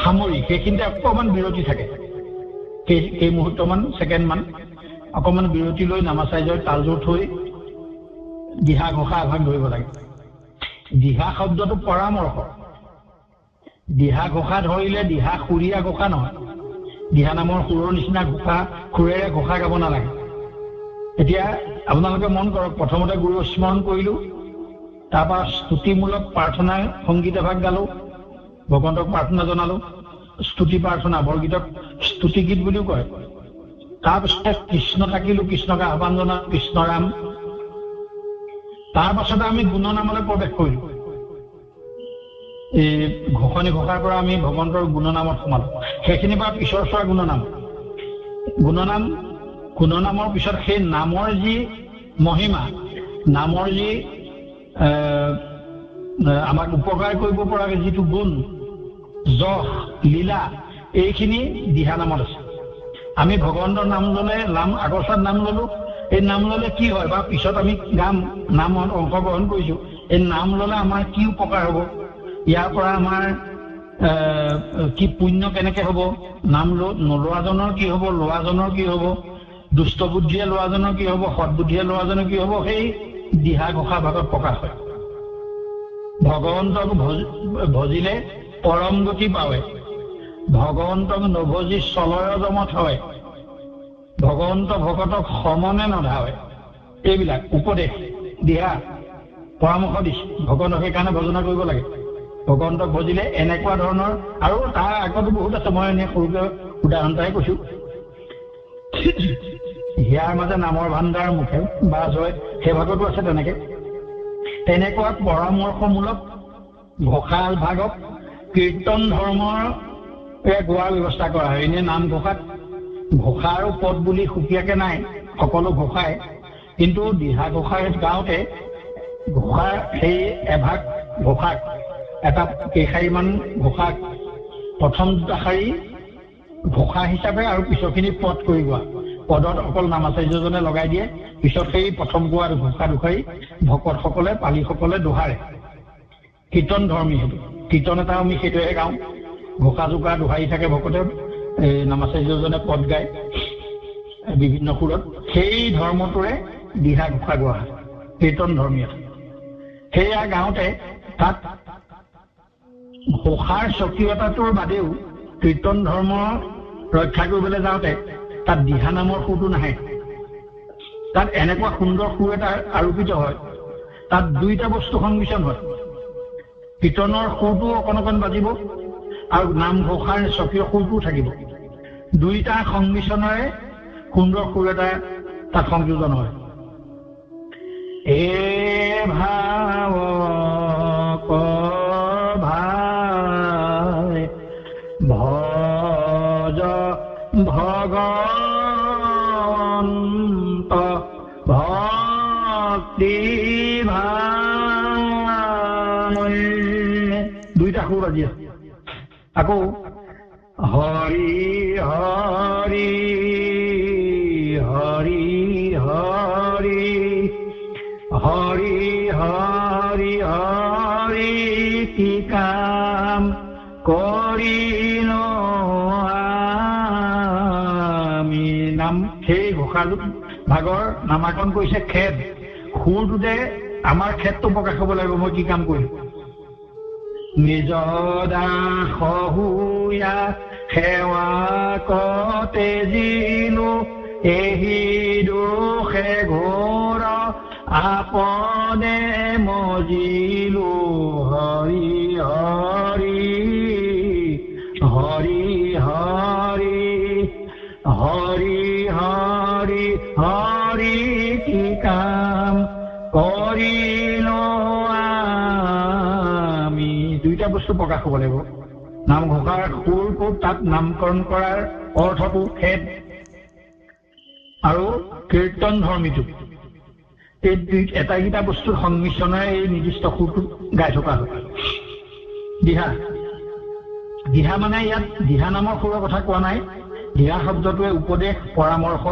সামৰি সেইখিনিতে অকণমান বিৰতি থাকে, কেই মুহূৰ্তমান ছেকেণ্ডমান অকণমান বিৰতি লৈ নামাচাৰ্যৰ তালযোৰ থৈ দিহা ঘোষা এভাগ ধৰিব লাগে। দিহা শব্দটো পৰামৰ্শ। দিহা ঘোষা ধৰিলে দিহা সুৰীয়া ঘোষা নহয়, দিহা নামৰ সুৰৰ নিচিনা ঘোষা সুৰেৰে ঘোষা গাব নালাগে। এতিয়া আপোনালোকে মন কৰক, প্ৰথমতে গুৰু স্মৰণ কৰিলোঁ, তাৰপৰা স্তুতিমূলক প্ৰাৰ্থনা সংগীত এভাগ গালোঁ, ভগৱন্তক প্ৰাৰ্থনা জনালোঁ, স্তুতি প্ৰাৰ্থনা বৰগীতক স্তুতি গীত বুলিও কয়। তাৰপিছতে কৃষ্ণ থাকিলোঁ, কৃষ্ণক আহ্বান জনালোঁ, কৃষ্ণৰাম। তাৰ পাছতে আমি গুণনামলৈ প্ৰৱেশ কৰিলোঁ। এই ঘোষণী ঘোষাৰ পৰা আমি ভগৱন্তৰ গুণনামত সোমালোঁ। সেইখিনিৰ পৰা পিছৰ চোৱা গুণনামৰ পিছত সেই নামৰ যি মহিমা, নামৰ যি আমাক উপকাৰ কৰিব পৰা যিটো গুণ, যশ, লীলা, এইখিনি দিহা নামত আছে। আমি ভগৱন্তৰ নাম ল'লে আগস্থাত নাম ল'লো, এই নাম ল'লে কি হয় বা পিছত আমি গাম, নামত অংশগ্ৰহণ কৰিছোঁ, এই নাম ল'লে আমাৰ কি উপকাৰ হ'ব, ইয়াৰ পৰা আমাৰ কি পুণ্য কেনেকে হ'ব, নাম নোলোৱাজনৰ কি হ'ব, লোৱাজনৰ কি হ'ব, দুষ্ট বুদ্ধিয়ে লোৱাজনৰ কি হ'ব, সৎবুদ্ধিয়ে লোৱাজনৰ কি হ'ব, সেই দিহা ঘোষা ভাগত প্ৰকাশ হয়। ভগৱন্তক ভজিলে পৰম গতি পাৱে, ভগৱন্তক নভজি চলয় জমত হয়, ভগৱন্ত ভকতক সমনে নধাৱে। এইবিলাক উপদেশ দিহা পৰামৰ্শ দিছে। ভগৱন্তক সেইকাৰণে ভজনা কৰিব লাগে। ভগৱন্তক ভজিলে এনেকুৱা ধৰণৰ, আৰু তাৰ আগতো বহুত আছে, মই এনেই সৰুকৈ উদাহৰণ এটাই কৈছোঁ। হিয়াৰ মাজে নামৰ ভাণ্ডাৰ মুখে বা জয়, সেই ভাগতো আছে তেনেকে। তেনেকুৱা পৰামৰ্শমূলক ঘোষা ভাগক কীৰ্তন ধৰ্মৰ গোৱাৰ ব্যৱস্থা কৰা হয়। এনেই নাম ঘোষাত ঘোষা আৰু পদ বুলি সুকীয়াকে নাই, সকলো ঘোষাই, কিন্তু দিহা ঘোষা গাওঁতে ঘোষাৰ সেই এভাগ ঘোষাক এটা কেইশাৰীমান ঘোষাক প্ৰথম দুটা শাৰী ঘোষা হিচাপে আৰু পিছৰখিনি পদ কৰি গোৱা, পদত অকল নামাচাৰ্যজনে লগাই দিয়ে, পিছত সেই প্ৰথম গোৱা ঘোষা দুখাৰী ভকতসকলে পালীসকলে দোহাৰে। কীৰ্তন ধৰ্মী সেইটো, কীৰ্তন এটা আমি সেইটোহে গাওঁ, ঘোষা জোকা দোহাৰি থাকে ভকতে, নামাচাৰ্যজনে পদ গায় বিভিন্ন সুৰত। সেই ধৰ্মটোৰে দিহা ঘোষা গোৱা হয়, কীৰ্তন ধৰ্মী। সেয়া গাওঁতে তাত ঘোষাৰ স্বকীয়তাটোৰ বাদেও কীৰ্তন ধৰ্ম ৰক্ষা কৰিবলৈ যাওঁতে তাত দিহা নামৰ সুৰটো নাহে। তাত এনেকুৱা সুন্দৰ সুৰ এটা আৰোপিত হয়, তাত দুইটা বস্তু সংমিশ্ৰণ হয়। কীৰ্তনৰ সুৰটো অকণ বাজিব আৰু নাম ঘোষাৰ স্বকীয় সুৰটোও থাকিব। দুইটা সংমিশ্ৰণেৰে সুন্দৰ সুৰ এটা তাত সংযোজন হয়। এ ভাৱ ভাই সুৰ বাজি আছে আকৌ হৰি হৰি হৰি হৰি হৰি হৰি হৰি কি কাম কৰিলো আমি নাম সেই ঘোষা ভাগৰ নামাকৰণ কৰিছে খেদ সুৰটোতে আমাৰ খেদটো প্ৰকাশ হ'ব লাগিব মই কি কাম কৰিম নিজ দাসহুয়া সেৱা কতে জিলো এহি দোষে ঘোৰ আপনে মজিলো হৰি হৰি হৰি হৰি হৰি হৰি হৰি কি কাম কৰিলো আমি দুইটা বস্তু প্ৰকাশ হ'ব লাগিব নামঘোষাৰ সুৰটো তাত নামকৰণ কৰাৰ অৰ্থটো খেদ আৰু কীৰ্তন ধৰ্মীটো এই এটাকেইটা বস্তুৰ সংমিশ্ৰণেৰে এই নিৰ্দিষ্ট সুৰটো গাই থকা হয় দিহা দিহা মানে ইয়াত দিহা নামৰ সুৰৰ কথা কোৱা নাই দিহা শব্দটোৱে উপদেশ পৰামৰ্শ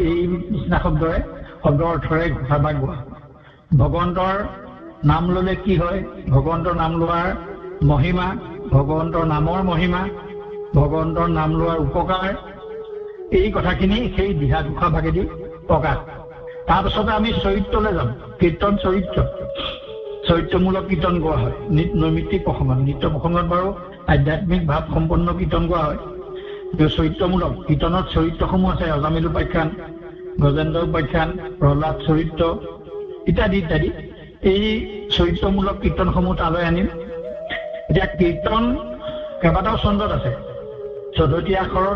এই নিচিনা শব্দৰ অৰ্থৰে ঘোষাভাগ গোৱা ভগৱন্তৰ নাম ল'লে কি হয় ভগৱন্তৰ নাম লোৱাৰ মহিমা ভগৱন্তৰ নামৰ মহিমা ভগৱন্তৰ নাম লোৱাৰ উপকাৰ এই কথাখিনি সেই দিহা ঘোষা ভাগেদি প্ৰকাশ তাৰপিছতে আমি চৰিত্ৰলৈ যাম কীৰ্তন চৰিত্ৰমূলক কীৰ্তন গোৱা হয় নৈমিত্তিক প্ৰসংগত নৃত্য প্ৰসংগত বাৰু আধ্যাত্মিক ভাৱ সম্পন্ন কীৰ্তন গোৱা হয় চৰিত্ৰমূলক কীৰ্তনত চৰিত্ৰসমূহ আছে অজামিল উপাখ্যান গজেন্দ্ৰ উপাখ্যান প্ৰহ্লাদ চৰিত্ৰ ইত্যাদি ইত্যাদি এই চৰিত্ৰমূলক কীৰ্তনসমূহ তালৈ আনিম এতিয়া কীৰ্তন কেইবাটাও ছন্দত আছে 14টি আখৰৰ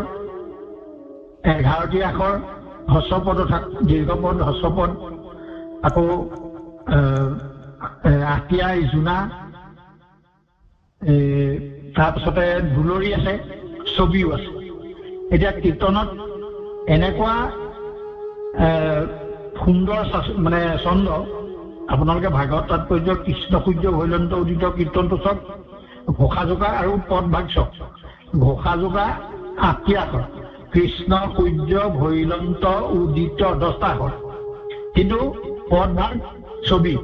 11টি আখৰ হস্ৰপদ অৰ্থাৎ দীৰ্ঘপদ হস্ৰপদ আকৌ 8টিয়া জোনা তাৰপিছতে দুলৰি আছে ছবিও আছে এতিয়া কীৰ্তনত এনেকুৱা সুন্দৰ মানে ছন্দ আপোনালোকে ভাগৱত তাৎপৰ্য কৃষ্ণ সূৰ্য ভৈলন্ত উদিত কীৰ্তনটো চাওক ঘোষা জোকা আৰু পদ ভাগ চাওক ঘোষা জোকা 8টি আখৰ কৃষ্ণ সূৰ্য ভৈলন্ত উদিত 10টা আখৰ কিন্তু পদ ভাগ ছবি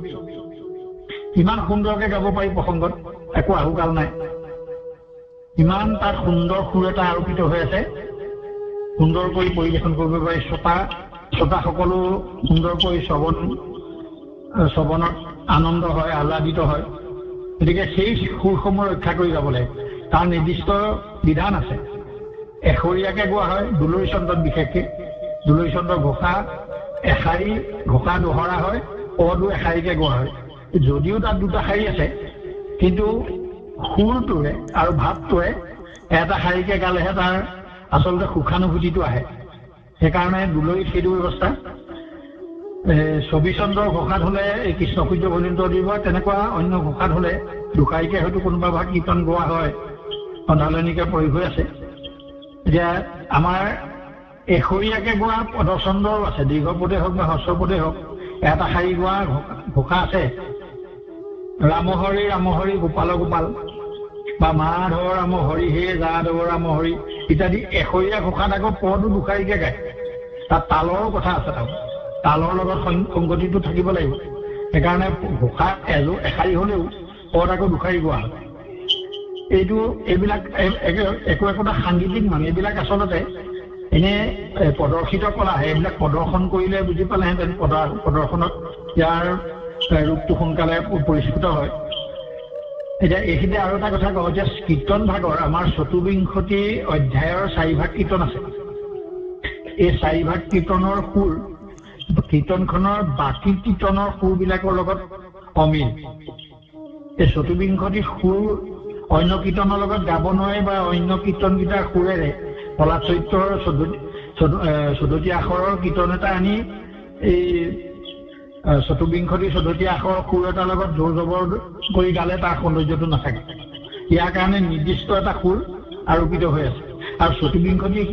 ইমান সুন্দৰকে গাব পাৰি প্ৰসংগত একো আহুকাল নাই ইমান তাত সুন্দৰ সুৰ এটা আৰোপিত হৈ আছে সুন্দৰকৈ পৰিৱেশন কৰিব পাৰি শ্ৰোতা সকলো সুন্দৰকৈ শ্ৰৱণত আনন্দ হয় আহ্লাদিত হয় গতিকে সেই সুৰসমূহ ৰক্ষা কৰি যাব লাগে তাৰ নিৰ্দিষ্ট বিধান আছে এশৰীয়াকে গোৱা হয় দুলৰি ছন্দত বিশেষকৈ দুলৰি ছন্দৰ ঘোষা এশাৰী ঘোষা দোহৰা হয় পদো এশাৰীকে গোৱা হয় যদিও তাত 2টা শাৰী আছে কিন্তু সুৰটোৱে আৰু ভাৱটোৱে এটা শাৰীকে গালেহে তাৰ আচলতে সুখানুভূতিটো আহে সেইকাৰণে দুলৰিত সেইটো ব্যৱস্থা 24 চন্দ্ৰৰ ঘোষাত হলে এই কৃষ্ণ সূৰ্য ভৈলন্ত দিব তেনেকুৱা অন্য ঘোষাত হলে দুশাৰীকে হয়তো কোনোবা ভাগ কীৰ্তন গোৱা হয় সন্ধালনিকে প্ৰয়োগ হৈ আছে এতিয়া আমাৰ এশৰীয়াকে গোৱা পদচন্দ্ৰও আছে দীৰ্ঘপদে হওক বা হস্ৰপদে হওক এটা শাৰী গোৱা ঘোষা আছে ৰামহৰি ৰামহৰি গোপাল গোপাল বা মাধৱ ৰাম হৰি হে যাদৱ ৰাম হৰি ইত্যাদি এশৰীয়া ঘোষাত আকৌ পদো দুশাৰীকে গায় তাত তালৰো কথা আছে তালৰ লগত সংগতিটো থাকিব লাগিব সেইকাৰণে ঘোষা এশাৰী হলেও পদ আকৌ দুশাৰী গোৱা হয় এইবিলাক একোটা সাংগীতিক মানে এইবিলাক আচলতে এনে প্ৰদৰ্শিত কলা এইবিলাক প্ৰদৰ্শন কৰিলে বুজি পালেহেঁতেন প্ৰদৰ্শনত ইয়াৰ ৰূপটো সোনকালে পৰিস্ফুট হয় এতিয়া এইখিনিতে আৰু এটা কথা কওঁ যে কীৰ্তন ভাগৰ আমাৰ 24 অধ্যায়ৰ 4 ভাগ কীৰ্তন আছে এই 4 ভাগ কীৰ্তনৰ সুৰ কীৰ্তনখনৰ বাকী কীৰ্তনৰ সুৰবিলাকৰ লগত অমিল এই 24 সুৰ অন্য কীৰ্তনৰ লগত গাব নোৱাৰে বা অন্য কীৰ্তনকেইটাৰ সুৰেৰে প্ৰহ্লাদ চৰিত্ৰৰ 14টি আখৰৰ কীৰ্তন এটা আনি এই 14টি আখৰৰ সুৰ এটাৰ লগত জোৰ জবৰ কৰি গালে তাৰ সৌন্দৰ্যটো নাথাকে ইয়াৰ কাৰণে নিৰ্দিষ্ট এটা সুৰ আৰোপিত হৈ আছে আৰু 14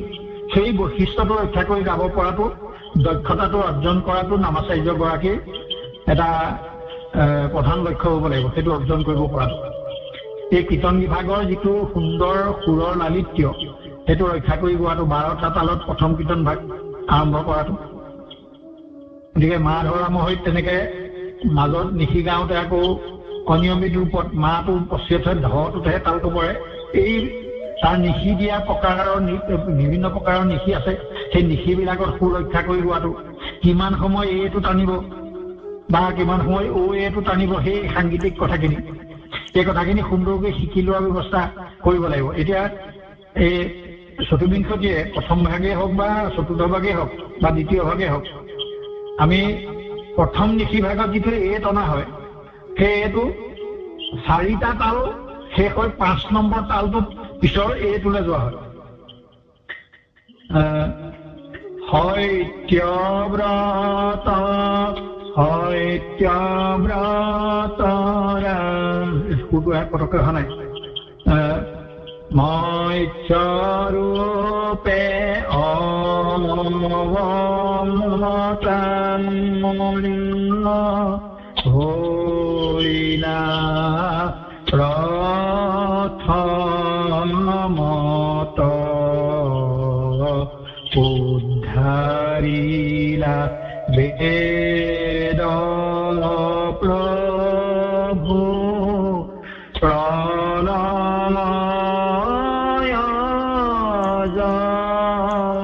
সেই বৈশিষ্ট্যটো ৰক্ষা কৰি গাব পৰাটো দক্ষতাটো অৰ্জন কৰাটো নামাচাৰ্যগৰাকীৰ এটা প্ৰধান লক্ষ্য হ'ব লাগিব সেইটো অৰ্জন কৰিব পৰাটো এই কীৰ্তন বিভাগৰ যিটো সুন্দৰ সুৰৰ লালিত্য সেইটো ৰক্ষা কৰি গোৱাটো 12টা তালত প্ৰথম কীৰ্তন ভাগ আৰম্ভ কৰাটো। গতিকে মা ধৰা মহৈত তেনেকে মাজত নিশি গাওঁতে আকৌ অনিয়মিত ৰূপত মাটো পশ্চিমে ধৰটোতহে তালটো পৰে। এই তাৰ নিশি দিয়া প্ৰকাৰৰ বিভিন্ন প্ৰকাৰৰ নিশি আছে, সেই নিশিবিলাকত সুৰ ৰক্ষা কৰি গোৱাটো, কিমান সময় এইটো টানিব বা কিমান সময় এইটো টানিব, সেই সাংগীতিক কথাখিনি এই কথাখিনি সুন্দৰকৈ শিকি লোৱাৰ ব্যৱস্থা কৰিব লাগিব। এতিয়া এই চতুৰ্বিংশতিয়ে প্ৰথম ভাগেই হওক বা চতুৰ্থ ভাগেই হওক বা দ্বিতীয় ভাগেই হওক, আমি প্ৰথম নিশি ভাগত যিটো টনা হয় সেইটো 4টা তাল শেষ হৈ 5 নম্বৰ তালটোত পিছৰ এইটোলৈ যোৱা হয়। সত্যব্ৰত সুৰটো পটককৈ অহা নাই। মই স্বৰূপে হৈলা প্ৰথমত উদ্ধাৰিলা বেদ প্ৰভু প্ৰণয় জনত।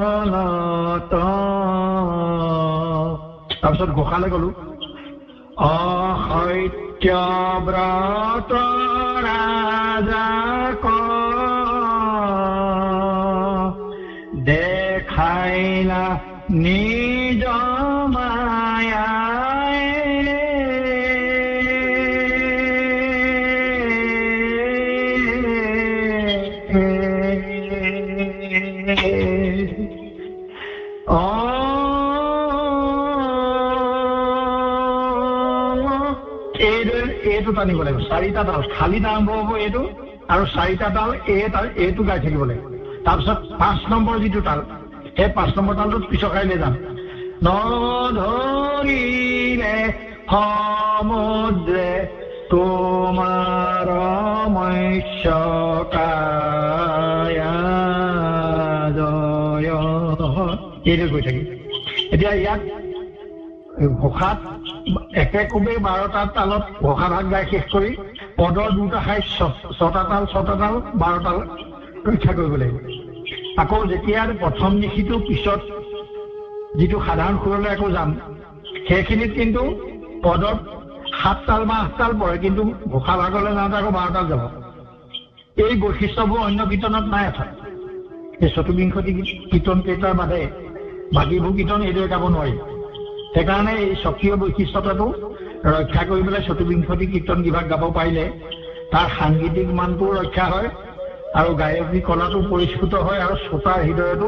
তাৰপিছত ঘোষালৈ গলো। অসত্যব্ৰত ৰাজাক দেখাইলা নিজ মায়াই, এইটো টানিব লাগিব। 4টা তাল খালি আৰম্ভ হ'ব এইটো, আৰু 4টা তাল এইটো গাই থাকিব লাগিব। তাৰপিছত 5 নম্বৰ যিটো তাল, সেই 5 নম্বৰ তালটোত পিছকাইলৈ যাম। নধৰিলে সমুদ্ৰে তোমাৰ মৎস্যকায়া জয়, এইটো কৈ থাকিম। এতিয়া ইয়াত ঘোষাত একেকোবে 12টা তালত ঘোষা ভাগ গাই শেষ কৰি পদৰ 2টা ঠাইত 6টা তাল 12 তাল ৰক্ষা কৰিব লাগিব। আকৌ যেতিয়া প্ৰথম নিশিটো পিছত যিটো সাধাৰণ সুৰলৈ আকৌ যাম, সেইখিনিত কিন্তু পদত 7 তাল বা 8 তাল পৰে, কিন্তু ঘোষা ভাগলৈ যাওঁতে আকৌ 12 তাল যাব। এই বৈশিষ্ট্যবোৰ অন্য কীৰ্তনত নাই আছে। এই চতুৰ্বিংশতি কীৰ্তন কেইটাৰ বাদে বাকীবোৰ কীৰ্তন এইদৰে গাব নোৱাৰি। সেইকাৰণে এই স্বকীয় বৈশিষ্ট্যটো ৰক্ষা কৰিবলৈ চতুৰ্বিংশতি কীৰ্তন বিভাগ গাব পাৰিলে তাৰ সাংগীতিক মানটোও ৰক্ষা হয় আৰু গায়কী কলাটো পৰিস্ফুট হয় আৰু শ্ৰোতাৰ হৃদয়তো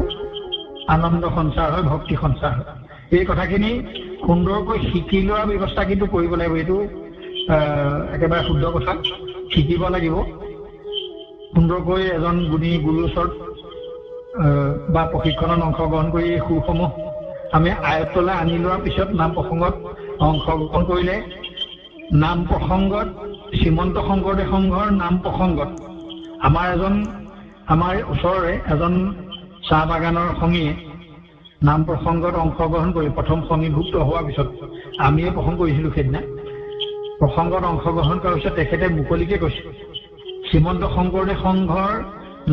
আনন্দ সঞ্চাৰ হয়, ভক্তি সঞ্চাৰ হয়। এই কথাখিনি সুন্দৰকৈ শিকি লোৱাৰ ব্যৱস্থা কিন্তু কৰিব লাগিব। এইটো একেবাৰে শুদ্ধ কথা, শিকিব লাগিব সুন্দৰকৈ। এজন গুণী গুৰুৰ ওচৰত বা প্ৰশিক্ষণত অংশগ্ৰহণ কৰি এই সুৰসমূহ আমি আয়ত্তলৈ আনি লোৱাৰ পিছত নাম প্ৰসংগত অংশগ্ৰহণ কৰিলে, নাম প্ৰসংগত শ্ৰীমন্ত শংকৰদেৱ সংঘৰ নাম প্ৰসংগত আমাৰ ওচৰৰে এজন চাহ বাগানৰ সংগীয়ে নাম প্ৰসংগত অংশগ্ৰহণ কৰি প্ৰথম সংগীভুক্ত হোৱাৰ পিছত আমিয়ে প্ৰসংগ কৰিছিলোঁ। সেইদিনা প্ৰসংগত অংশগ্ৰহণ কৰাৰ পিছত তেখেতে মুকলিকে কৈছে, শ্ৰীমন্ত শংকৰদেৱ সংঘৰ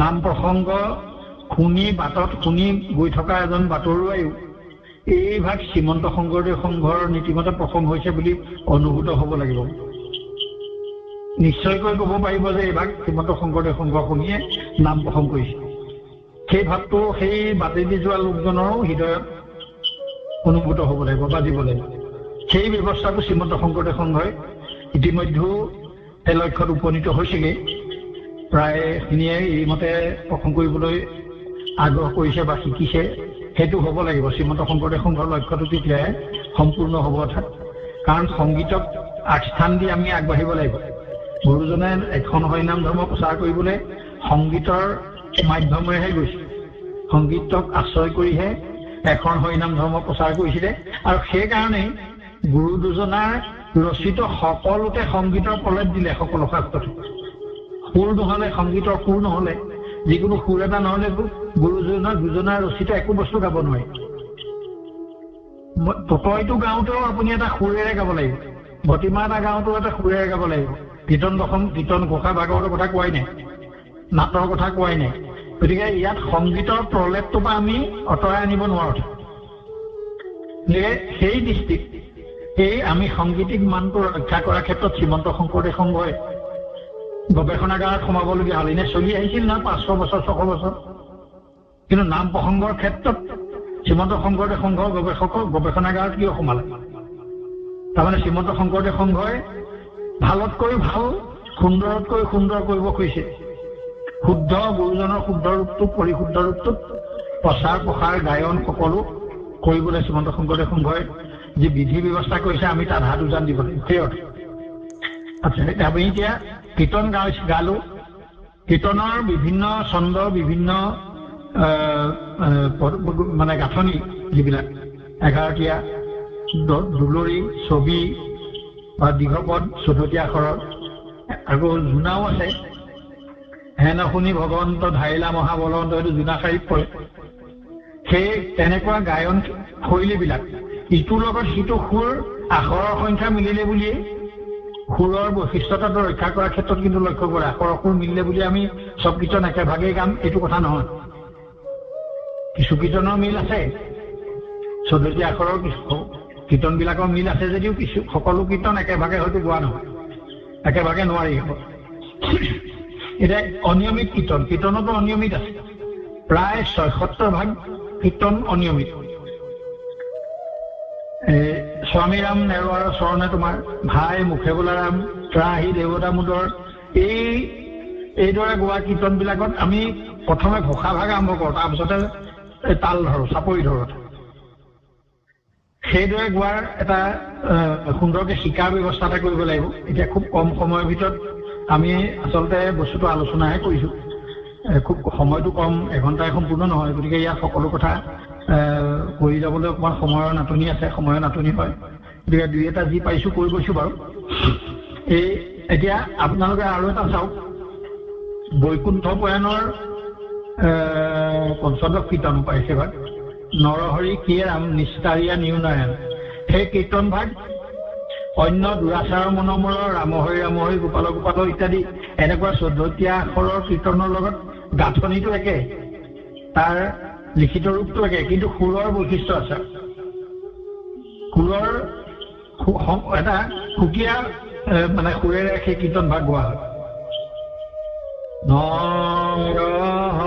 নাম প্ৰসংগ শুনি বাটত শুনি গৈ থকা এজন বাটৰুৱায়ো এই ভাগ শ্ৰীমন্ত শংকৰদেৱ সংঘৰ নীতিমতে প্ৰসংগ হৈছে বুলি অনুভূত হ'ব লাগিব। নিশ্চয়কৈ ক'ব পাৰিব যে এই ভাগ শ্ৰীমন্ত শংকৰদেৱ সংঘ শুনিয়ে নাম প্ৰসংগ কৰিছে। সেই ভাৱটো সেই বাটেদি যোৱা লোকজনৰো হৃদয়ত অনুভূত হ'ব লাগিব বা দিব লাগিব। সেই ব্যৱস্থাটো শ্ৰীমন্ত শংকৰদেৱ সংঘই ইতিমধ্যেও সেই লক্ষ্যত উপনীত হৈছেগৈ। প্ৰায়খিনিয়ে এইমতে প্ৰসংগ কৰিবলৈ আগ্ৰহ কৰিছে বা শিকিছে। সেইটো হ'ব লাগিব। শ্ৰীমন্ত শংকৰদেৱ সংঘৰ লক্ষ্যটো তেতিয়াহে সম্পূৰ্ণ হ'ব। অৰ্থাৎ কাৰণ সংগীতক আগস্থান দি আমি আগবাঢ়িব লাগিব। গুৰুজনে এখন হৰিনাম ধৰ্ম প্ৰচাৰ কৰিবলৈ সংগীতৰ মাধ্যমেৰেহে গৈছে। সংগীতক আশ্ৰয় কৰিহে এখন হৰিনাম ধৰ্ম প্ৰচাৰ কৰিছিলে। আৰু সেইকাৰণেই গুৰু দুজনাৰ ৰচিত সকলোতে সংগীতৰ প্ৰলেপ দিলে। সকলো শাস্ত্ৰতে সুৰ নহ'লে, সংগীতৰ সুৰ নহ'লে, যিকোনো সুৰ এটা নহ'লে গুৰুজনাৰ যোজনাৰ ৰচিত একো বস্তু গাব নোৱাৰি। ততয়টো গাওঁতেও আপুনি এটা সুৰেৰে গাব লাগিব, ভতিমা এটা গাওঁতেও এটা সুৰেৰে গাব লাগিব। কীৰ্তন দশম, কীৰ্তন ঘোষা ভাগৱতৰ কথা কোৱাই নাই, নাটৰ কথা কোৱাই নাই। গতিকে ইয়াত সংগীতৰ প্ৰলেপটোৰ পৰা আমি আঁতৰাই আনিব নোৱাৰো। গতিকে সেই দৃষ্টিত এই আমি সংগীতিক মানটো ৰক্ষা কৰাৰ ক্ষেত্ৰত শ্ৰীমন্ত শংকৰদেৱ সংঘই গৱেষণাগাৰত সোমাবলগীয়া হ'ল। এনে চলি আহিছিল না 500 বছৰ 600 বছৰ, কিন্তু নাম প্ৰসংগৰ ক্ষেত্ৰত শ্ৰীমন্ত শংকৰদেৱ সংঘৰ গৱেষকৰ গৱেষণাগাৰত কিয় সোমালে? তাৰমানে শ্ৰীমন্ত শংকৰদেৱ সংঘই ভালতকৈ ভাল, সুন্দৰতকৈ সুন্দৰ কৰিব খুজিছে। শুদ্ধ গুৰুজনৰ শুদ্ধ ৰূপটোক, পৰিশুদ্ধ ৰূপটোক প্ৰচাৰ প্ৰসাৰ গায়ন সকলো কৰিবলৈ শ্ৰীমন্ত শংকৰদেৱ সংঘই যি বিধি ব্যৱস্থা কৰিছে, আমি তাত হাত উজান দিব লাগিব। সেই অৰ্থে আচ্ছা, আমি এতিয়া কীৰ্তন গালো। কীৰ্তনৰ বিভিন্ন ছন্দ, বিভিন্ন মানে গাঁথনি যিবিলাক 11তীয়া, দুলৰি, ছবি বা দীৰ্ঘপদ 14টা আখৰৰ, আকৌ জোনাও আছে। হেন শুনি ভগৱন্ত ধাৰিলা মহাবলৱন্ত, এইটো জোনা শাৰীত পৰে। সেই তেনেকুৱা গায়ন শৈলীবিলাক ইটোৰ লগত সিটো সুৰ আখৰৰ সংখ্যা মিলিলে বুলিয়ে সুৰৰ বৈশিষ্ট্যতাটো ৰক্ষা কৰাৰ ক্ষেত্ৰত কিন্তু লক্ষ্য কৰে। আখৰৰ সুৰ মিলিলে বুলি আমি চব কীৰ্তন একেভাগেই গাম এইটো কথা নহয়। কিছু কীৰ্তনৰ মিল আছে, 14টা আখৰৰ কিছু কীৰ্তনবিলাকৰ মিল আছে যদিও কিছু সকলো কীৰ্তন একেভাগে হয়তো গোৱা নহয়, একেভাগে নোৱাৰি। এতিয়া অনিয়মিত কীৰ্তন, কীৰ্তনতো অনিয়মিত আছে, প্ৰায় 76% কীৰ্তন অনিয়মিত। স্বামীৰাম নেৰৱাৰৰ চৰণে তোমাৰ ভাই মুখে বোলা ৰাম ত্ৰাহি দেৱতা মুদৰ, এইদৰে গোৱা কীৰ্তনবিলাকত আমি প্ৰথমে ঘোষা ভাগ আৰম্ভ কৰোঁ, তাৰপিছতে তাল ধৰোঁ, চাপৰি ধৰোঁ। সেইদৰে গোৱাৰ এটা সুন্দৰকৈ শিকাৰ ব্যৱস্থা এটা কৰিব লাগিব। এতিয়া খুব কম সময়ৰ ভিতৰত আমি আচলতে বস্তুটো আলোচনাহে কৰিছোঁ, খুব সময়টো কম, এঘণ্টাই সম্পূৰ্ণ নহয়। গতিকে ইয়াত সকলো কথা কৰি যাবলৈ অকণমান সময়ৰ নাটনি আছে, সময়ৰ নাটনি হয়। গতিকে দুই এটা যি পাৰিছোঁ কৈ গৈছোঁ বাৰু। এতিয়া আপোনালোকে আৰু এটা চাওক, বৈকুণ্ঠ পুৰাণৰ পঞ্চদশ কীৰ্তন পাইছে ভাগ, নৰহৰি কিয়ে ৰাম নিষ্ঠাৰিয়া নিউনাৰায়ণ। সেই কীৰ্তন ভাগ অন্য দুৰাচাৰ মনোমূলৰ ৰামহৰি ৰামহৰি গোপাল গোপাল ইত্যাদি এনেকুৱা 14টা আখৰৰ কীৰ্তনৰ লগত গাঁথনিটো একে, তাৰ লিখিত ৰূপটো একে, কিন্তু সুৰৰ বৈশিষ্ট্য আছে। সুৰৰ এটা সুকীয়া মানে সুৰেৰে সেই কীৰ্তন ভাগ গোৱা হয়। নৰহৰি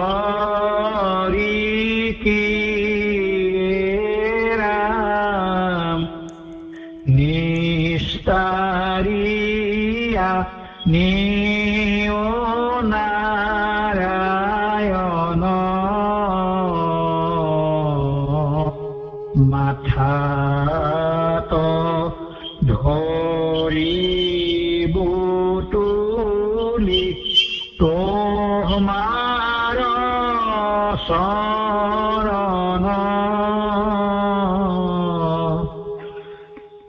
কিয়ে ৰাম নিষ্ঠাৰিয়া নিউনাৰায়ণ, মাথাত ধৰি বুটুলি তোমাৰ চৰণ।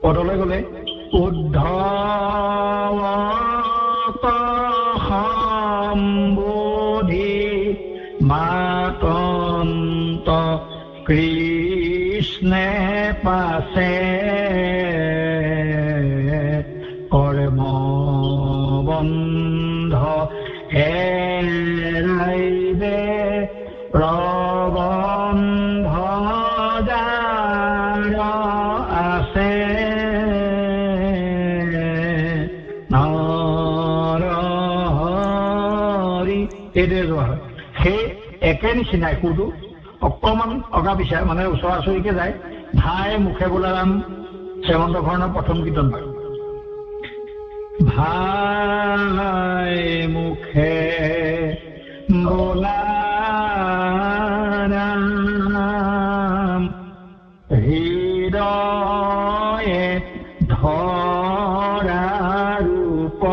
পদলৈ গ'লে উদ্ধৱত সম্বোধি মাতন্ত কৃষ্ণে পাছে কৰ্ম বন্ধ হেৰাইবে প্ৰবন্ধ যাৰ আছে নৰহৰি, এইদৰে যোৱা হয়। সেই একে নিচিনাই সুৰটো অকণমান অগা পিছা মানে ওচৰা ওচৰিকে যায়। ভাই মুখে বোলা ৰাম শ্ৰীমন্ত ঘৰণৰ প্ৰথম কীৰ্তন ভাগ। ভাই মুখে বোলা ৰাম হৃদয়ে ধৰা ৰূপ,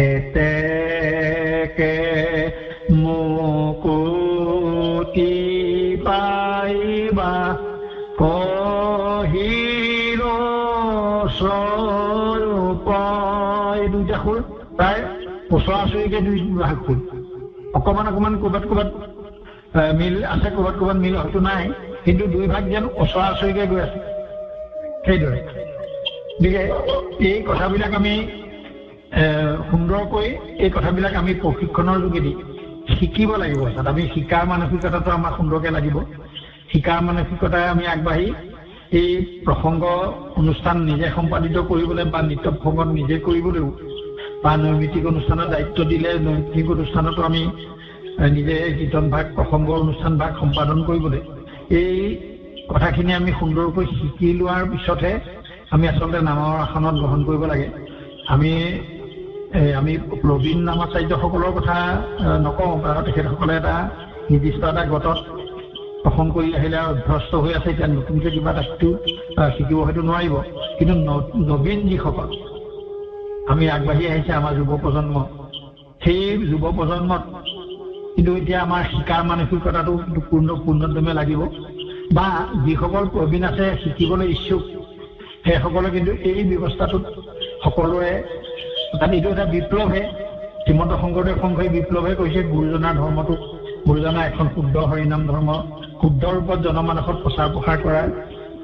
এতেকে মুকুতি পাইবা কহিৰ স্বৰূপ। ওচৰা ওচৰিকে দুই ভাগ হ'ল অকণমান অকণমান ক'ৰবাত মিল আছে ক'ৰবাত মিল হয়তো নাই কিন্তু দুই ভাগ যেন ওচৰা ওচৰিকে গৈ আছে সেইদৰে গতিকে এই কথাবিলাক আমি সুন্দৰকৈ এই কথাবিলাক আমি প্ৰশিক্ষণৰ যোগেদি শিকিব লাগিব তাত আমি শিকাৰ মানসিকতাটো আমাক সুন্দৰকৈ লাগিব শিকাৰ মানসিকতাৰে আমি আগবাঢ়ি এই প্ৰসংগ অনুষ্ঠান নিজে সম্পাদিত কৰিবলৈ বা নৃত্য প্ৰসংগ নিজে কৰিবলৈও বা নৈমিত্তিক অনুষ্ঠানৰ দায়িত্ব দিলে নৈমিত্তিক অনুষ্ঠানতো আমি নিজে কীৰ্তন ভাগ প্ৰসংগ অনুষ্ঠান ভাগ সম্পাদন কৰিবলৈ এই কথাখিনি আমি সুন্দৰকৈ শিকি লোৱাৰ পিছতহে আমি আচলতে নামৰ আসনত গ্ৰহণ কৰিব লাগে আমি প্ৰবীণ নামাচাৰ্যসকলৰ কথা নকওঁ কাৰণ তেখেতসকলে এটা নিৰ্দিষ্ট এটা গতত প্ৰসংগ কৰি আহিলে অভ্যস্ত হৈ আছে এতিয়া নতুনকৈ কিবা এটা শিকিব হয়তো নোৱাৰিব কিন্তু নবীন যিসকল আমি আগবাঢ়ি আহিছে আমাৰ যুৱ প্ৰজন্ম সেই যুৱ প্ৰজন্মত কিন্তু এতিয়া আমাৰ শিকাৰ মানসিকতাটো পূৰ্ণোদ্যমে লাগিব বা যিসকল প্ৰবীণ আছে শিকিবলৈ ইচ্ছুক সেইসকলে কিন্তু এই ব্যৱস্থাটোত সকলোৱে তাত এইটো এটা বিপ্লৱহে শ্ৰীমন্ত শংকৰদেৱ সংঘই বিপ্লৱহে কৈছে গুৰুজনাৰ ধৰ্মটো গুৰুজনাৰ এখন শুদ্ধ হৰিনাম ধৰ্ম শুদ্ধ ৰূপত জনমানসত প্ৰচাৰ প্ৰসাৰ কৰাৰ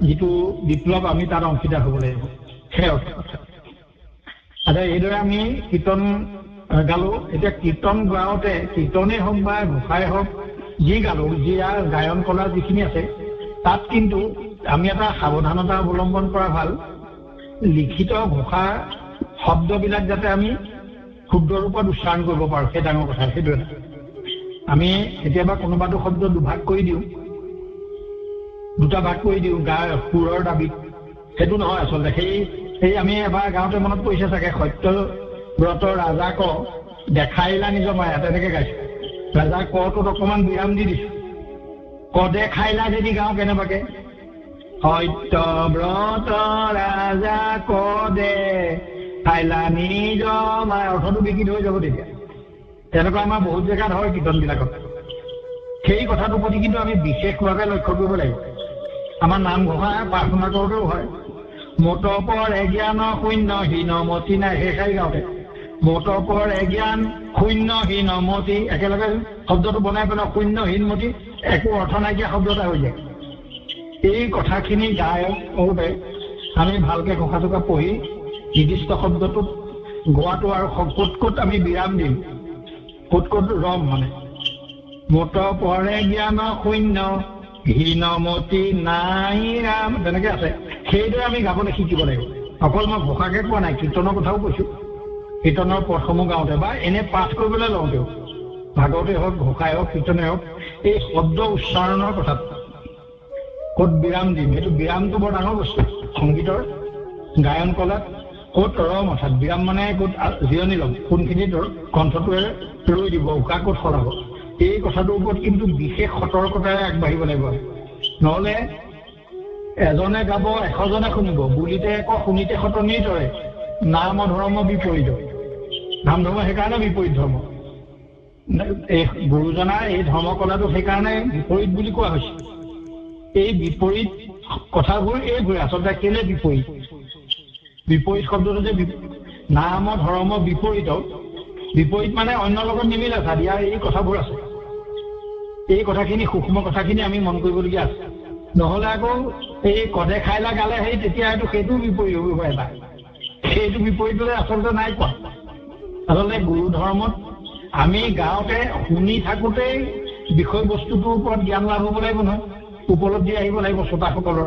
যিটো বিপ্লৱ আমি তাত অংশীদাৰ হ'ব লাগিব সেই অৰ্থ আচ্ছা এইদৰে আমি কীৰ্তন গালো এতিয়া কীৰ্তন গাওঁতে কীৰ্তনেই হওক বা ঘোষাই হওক যি গালো যি গায়ন কলা যিখিনি আছে তাত কিন্তু আমি এটা সাৱধানতা অৱলম্বন কৰা ভাল লিখিত ঘোষা শব্দবিলাক যাতে আমি শুদ্ধ ৰূপত উচ্চাৰণ কৰিব পাৰোঁ সেই ডাঙৰ কথা সেইটো এটা আমি কেতিয়াবা কোনোবাটো শব্দ দুভাগ কৰি দিওঁ দুটা ভাগ কৰি দিওঁ সুৰৰ দাবীত সেইটো নহয় আচলতে সেই আমি এবাৰ গাঁৱতে মনত পৰিছে চাগে সত্যব্ৰত ৰাজা ক দেখাইলা নিজৰ মায়া তেনেকে গাইছো ৰাজা কটোত অকণমান বিৰাম দি দিছো ক দেখাইলা যদি গাওঁ কেনেবাকে সত্যব্ৰত ৰাজা ক দেখাইলা নিজৰ মায়া অৰ্থটো বিকৃত হৈ যাব তেতিয়া তেনেকুৱা আমাৰ বহুত জেগাত হয় কীৰ্তনবিলাকত সেই কথাটোৰ প্ৰতি কিন্তু আমি বিশেষভাৱে লক্ষ্য কৰিব লাগিব আমাৰ নামঘোষা প্ৰাৰ্থনা কৰোঁতেও হয় মোটপৰ এজ্ঞান শূন্য হীনমতি নাই সেই গাঁৱতে মোটপৰ এজ্ঞান শূন্য হীনমতি একেলগে শব্দটো বনাই পেলাই শূন্য হীনমতি একো অৰ্থ নাইকিয়া শব্দ এটা হৈ যায় এই কথাখিনি গায়কে আমি ভালকে ঘোষা চোকা পঢ়ি নিৰ্দিষ্ট শব্দটোত গোৱাটো আৰু ক'ত আমি বিৰাম দিম ক'ত ৰম মানে মোটপৰ জ্ঞান শূন্য হীনমতি নাই ৰাম তেনেকে আছে সেইদৰে আমি গাবলৈ শিকিব লাগিব অকল মই ঘোষাকে কোৱা নাই কীৰ্তনৰ কথাও কৈছো কীৰ্তনৰ পথসমূহ গাওঁতে বা এনে পাঠ কৰিবলৈ লওঁতেও ভাগৱতে হওক ঘোষাই হওক কীৰ্তনে হওক এই শব্দ উচ্চাৰণৰ কথাত ক'ত বিৰাম দিম সেইটো বিৰামটো বৰ ডাঙৰ বস্তু সংগীতৰ গায়ন কলাত ক'ত ৰম অৰ্থাৎ বিৰাম মানে ক'ত জিৰণি ল'ম কোনখিনিত কণ্ঠটোৱে ৰৈ দিব উশাহ ক'ত সলাব এই কথাটোৰ ওপৰত কিন্তু বিশেষ সতৰ্কতাৰে আগবাঢ়িব লাগিব নহ'লে এজনে গাব 100জনে শুনিব বুলিতে আকৌ শুনিতে সতনিৰ দৰে নাম ধৰ্ম বিপৰীত নাম ধৰ্ম সেইকাৰণে বিপৰীত ধৰ্ম এই গুৰুজনাৰ এই ধৰ্মকলাটো সেইকাৰণে বিপৰীত বুলি কোৱা হৈছে এই বিপৰীত কথাবোৰ এইবোৰে আচলতে কেলে বিপৰীত শব্দটো যে নাম ধৰ্ম বিপৰীত মানে অন্য লগত নিমিলে তাত ইয়াৰ এই কথাবোৰ আছে এই কথাখিনি সূক্ষ্ম কথাখিনি আমি মন কৰিবলগীয়া আছে নহ'লে আকৌ এই কদে খাইলা গালে তেতিয়া সেইটো বিপৰীত হ'ব এটা সেইটো বিপৰীতলৈ আচলতে নাই কোৱা আচলতে গুৰু ধৰ্মত আমি গাঁৱতে শুনি থাকোঁতেই বিষয়বস্তুটোৰ ওপৰত জ্ঞান লাভ হ'ব লাগিব নহয় উপলব্ধি আহিব লাগিব শ্ৰোতাসকলৰ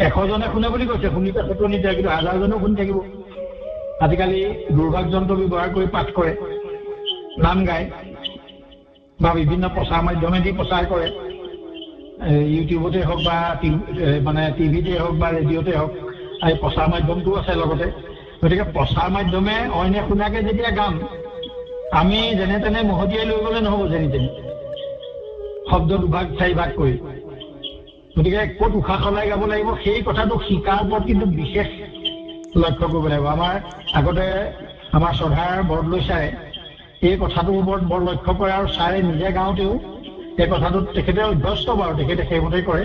100জনে শুনে বুলি কৈছে শুনিতে সতনিতে কিন্তু 1000জনেও শুনি থাকিব আজিকালি দুৰ্ভাগ যন্ত্ৰ ব্যৱহাৰ কৰি পাঠ কৰে নাম গায় বা বিভিন্ন প্ৰচাৰ মাধ্যমেদি প্ৰচাৰ কৰে ইউটিউবতে হওক বা মানে টিভিতে হওক বা ৰেডিঅ'তে হওক এই প্ৰচাৰ মাধ্যমটো আছে লগতে গতিকে প্ৰচাৰ মাধ্যমে অইনে শুনাকে যেতিয়া গাম আমি যেনে তেনে মহতিয়াই লৈ গ'লে নহ'ব যেনি তেনি শব্দ দুভাগ 4 ভাগ কৰি গতিকে ক'ত উশাহ সলাই গাব লাগিব সেই কথাটো শিকাৰ ওপৰত কিন্তু বিশেষ লক্ষ্য কৰিব লাগিব আমাৰ আগতে আমাৰ শ্ৰদ্ধাৰ বৰদলৈ ছাৰে এই কথাটোৰ ওপৰত বৰ লক্ষ্য কৰে আৰু ছাৰে নিজে গাওঁতেও এই কথাটোত তেখেতে অভ্যস্ত বাৰু তেখেতে সেইমতে কৰে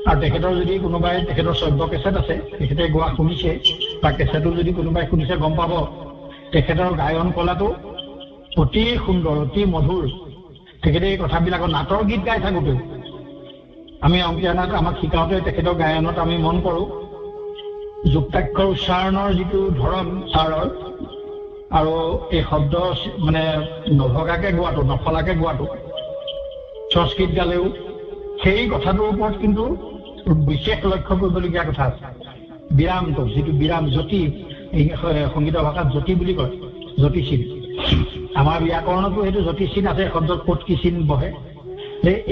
আৰু তেখেতৰ যদি কোনোবাই তেখেতৰ শ্ৰব্য কেছেট আছে তেখেতে গোৱা শুনিছে বা কেছেটো যদি কোনোবাই শুনিছে গম পাব তেখেতৰ গায়ন কলাটো অতি সুন্দৰ, অতি মধুৰ। তেখেতে এই কথাবিলাকত নাটৰ গীত গাই থাকোঁতেও আমি অংকীয়া নাট আমাক শিকাওঁতে তেখেতৰ গায়নত আমি মন কৰোঁ যুক্তাক্ষৰ উচ্চাৰণৰ যিটো ধৰণ ছাৰৰ, আৰু এই শব্দ মানে নভগাকে গোৱাটো, নফলাকে গোৱাটো, সংস্কৃত গালেও সেই কথাটোৰ ওপৰত কিন্তু বিশেষ লক্ষ্য কৰিবলগীয়া কথা আছে। বিৰামটো যিটো বিৰাম, জ্যোতি, সংগীত ভাষাত জ্যোতি বুলি কয়, জ্যোতিচিন। আমাৰ ব্যাকৰণতো সেইটো জ্যোতিচিন আছে, শব্দত ক'ত কি চিন বহে।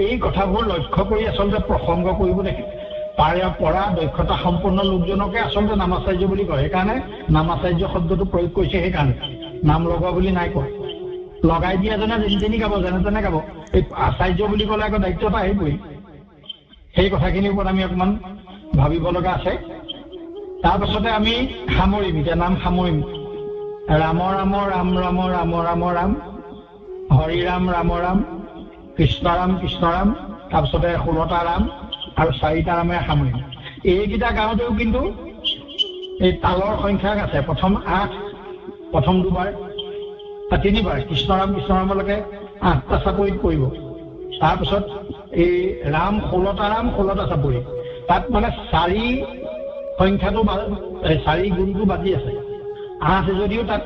এই কথাবোৰ লক্ষ্য কৰি আচলতে প্ৰসংগ কৰিব দেখে পৰা দক্ষতা সম্পন্ন লোকজনকে আচলতে নামাচাৰ্য বুলি কয়। সেইকাৰণে নামাচাৰ্য শব্দটো প্ৰয়োগ কৰিছে। সেইকাৰণে নাম লগোৱা বুলি নাই কোৱা। লগাই দিয়া জনে যেনি তেনি গাব, যেনে তেনে গাব। এই আচাৰ্য বুলি ক'লে আকৌ দায়িত্ব এটা আহিবই। সেই কথাখিনিৰ ওপৰত আমি অকণমান ভাবিব লগা আছে। তাৰপাছতে আমি সামৰিম, এতিয়া নাম সামৰিম। ৰাম ৰাম ৰাম ৰাম ৰাম ৰাম ৰাম, হৰি ৰাম ৰাম ৰাম, কৃষ্ণ ৰাম কৃষ্ণ ৰাম, তাৰপিছতে 16টা ৰাম আৰু 4টা ৰামে সামৰিম। এইকেইটা গাওঁতেও কিন্তু এই তালৰ সংখ্যা আছে। প্ৰথম 8, প্ৰথম 2বাৰ, 3বাৰ কৃষ্ণ ৰামলৈকে 8টা চাপৰিত পৰিব। তাৰপিছত এই ৰাম 16টা ৰাম, 16টা চাপৰি। তাত মানে 4 সংখ্যাটো 4 গুণটো বাজি আছে। 8 যদিও তাত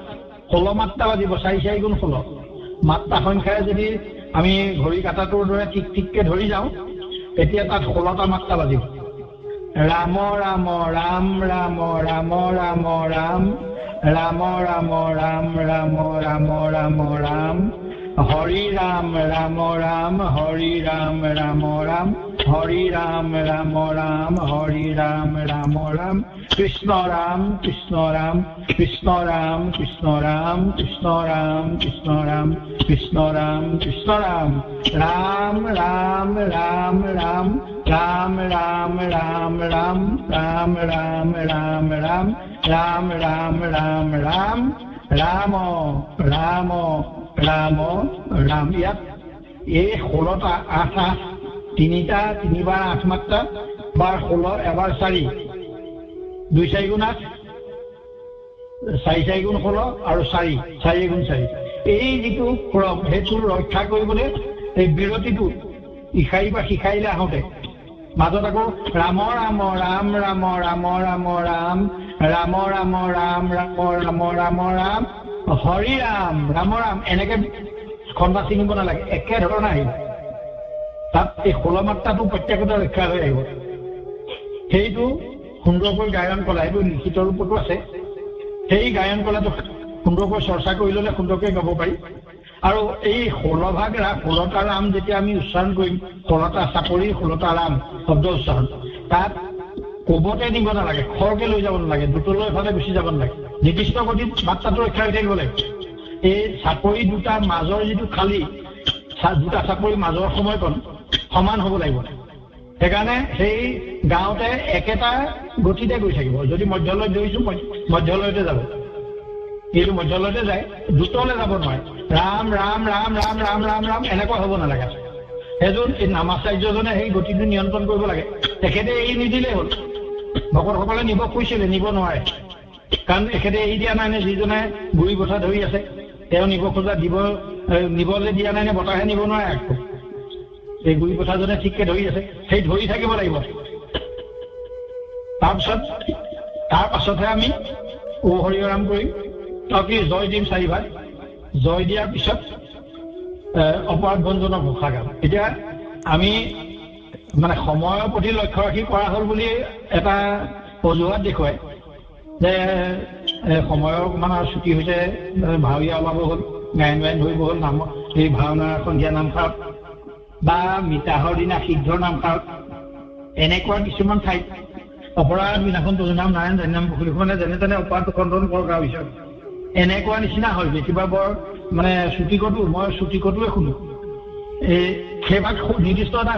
16 মাত্ৰা বাজিব। 4 4 গুণ 16 মাত্ৰা সংখ্যাৰে যদি আমি ঘড়ী কাটাটোৰ দৰে টিক টিককে ধৰি যাওঁ, তেতিয়া তাত 16টা মাত্ৰা বাজিব। ৰাম ৰাম ৰাম ৰাম ৰাম ৰাম ৰাম, ৰাম ৰাম ৰাম ৰাম ৰাম ৰাম ৰাম, হৰি ৰাম ৰাম ৰাম, হৰি ৰাম ৰাম ৰাম, হৰি ৰাম ৰাম ৰাম, হৰি ৰাম ৰাম ৰাম, কৃষ্ণ ৰাম কৃষ্ণ ৰাম, কৃষ্ণ ৰাম কৃষ্ণ ৰাম, কৃষ্ণ ৰাম কৃষ্ণ ৰাম, কৃষ্ণ ৰাম কৃষ্ণ ৰাম, ৰাম ৰাম ৰাম ৰাম, ৰাম ৰাম ৰাম ৰাম, ৰাম ৰাম ৰাম ৰাম, ৰাম ৰাম ৰাম ৰাম, ৰাম ৰাম ৰাম ৰাম। ইয়াত এই 16টা 8 8, 3টা 3বাৰ 8 মাত্ৰা, বাৰ 16, এবাৰ 4, 2 4 গুণ 8, 4 4 গুণ 16 আৰু 4 4 গুণ 4। এই যিটো ক্ৰম, সেইটো ৰক্ষা কৰিবলৈ এই বিৰতিটো ইশাৰী বা শিকাইলে আহোঁতে মাজত আকৌ ৰাম ৰাম ৰাম ৰাম ৰাম ৰাম ৰাম, ৰাম ৰাম ৰাম ৰাম ৰাম ৰাম ৰাম, হৰি ৰাম ৰাম ৰাম, এনেকে খণ্ডা ছিঙিব নালাগে, একেধৰণে আহিব। তাত এই 16 মাত্ৰাটো প্ৰত্যেকতে ৰক্ষা হৈ আহিব। সেইটো সুন্দৰকৈ গায়ন কলা, সেইটো লিখিত ৰূপতো আছে। সেই গায়ন কলাটো সুন্দৰকৈ চৰ্চা কৰি ল'লে সুন্দৰকৈ গাব পাৰি। আৰু এই 16 ভাগ 16টা ৰাম যেতিয়া আমি উচ্চাৰণ কৰিম, 16টা চাপৰি 16টা ৰাম শব্দ উচ্চাৰণ, তাত কবতে নিব নালাগে, খৰকে লৈ যাব নালাগে, দ্ৰুতলৈ এফালে গুচি যাব নালাগে। নিৰ্দিষ্ট গতিত মাত্ৰাটো ৰক্ষা হৈ থাকিব লাগে। এই চাপৰি দুটাৰ মাজৰ যিটো খালী, 2টা চাপৰিৰ মাজৰ সময়কণ সমান হ'ব লাগিব। সেইকাৰণে সেই গাঁৱতে একেটা গতিতে গৈ থাকিব। যদি মধ্যলৈ ধৰিছো, মধ্যলৈতে যাব। এইটো মধ্যলৈতে যায়, দ্ৰুতলৈ যাব নোৱাৰে। ৰাম ৰাম ৰাম ৰাম ৰাম ৰাম ৰাম এনেকুৱা হ'ব নালাগে। এজন এই নামাচাৰ্যজনে সেই গতিটো নিয়ন্ত্ৰণ কৰিব লাগে। তেখেতে এৰি নিদিলেই হ'ল। ভকতসকলে নিব খুজিছিলে, নিব নোৱাৰে, কাৰণ এখেতে এৰি দিয়া নাই নে, যিজনে গুৰি বঠা ধৰি আছে তেওঁ নিব খোজা নিবলৈ দিয়া নাই নে, বতাহে নিব নোৱাৰে। আকৌ এই গুৰি বঠাজনে ঠিককে ধৰি আছে, সেই ধৰি থাকিব লাগিব। তাৰ পাছতহে আমি ও হৰিৰাম কৰিম। কি জয় দিম 4 ভাগ, জয় দিয়াৰ পিছত অপৰাধ ভঞ্জনৰ ঘোষা গাম। এতিয়া আমি মানে সময়ৰ প্ৰতি লক্ষ্য ৰাখি কৰা হ'ল বুলি এটা অজুহাত দেখুৱায় যে সময়ৰ অকণমান আৰু ছুটি হৈছে, ভাৱৰীয়া ওলাব হ'ল, গায়ন ধৰিব হ'ল, নাম এই ভাওনাৰ সন্ধিয়া নামষাৰত বা মিতাহৰ দিনা সিদ্ধৰ নামষাৰত, এনেকুৱা কিছুমান ঠাইত অপৰাধ দিনাখন তৰুণাম নাৰায়ণ জানিনাম পুখুৰীখনে যেনে তেনে অপৰাধ খণ্ডন কৰক আৰু পিছত এনেকুৱা নিচিনা হয়। কিবা বৰ মানে ছুটিকতো, মই ছুটিকতোৱে শুনো। এই সেইভাগ নিৰ্দিষ্ট এটা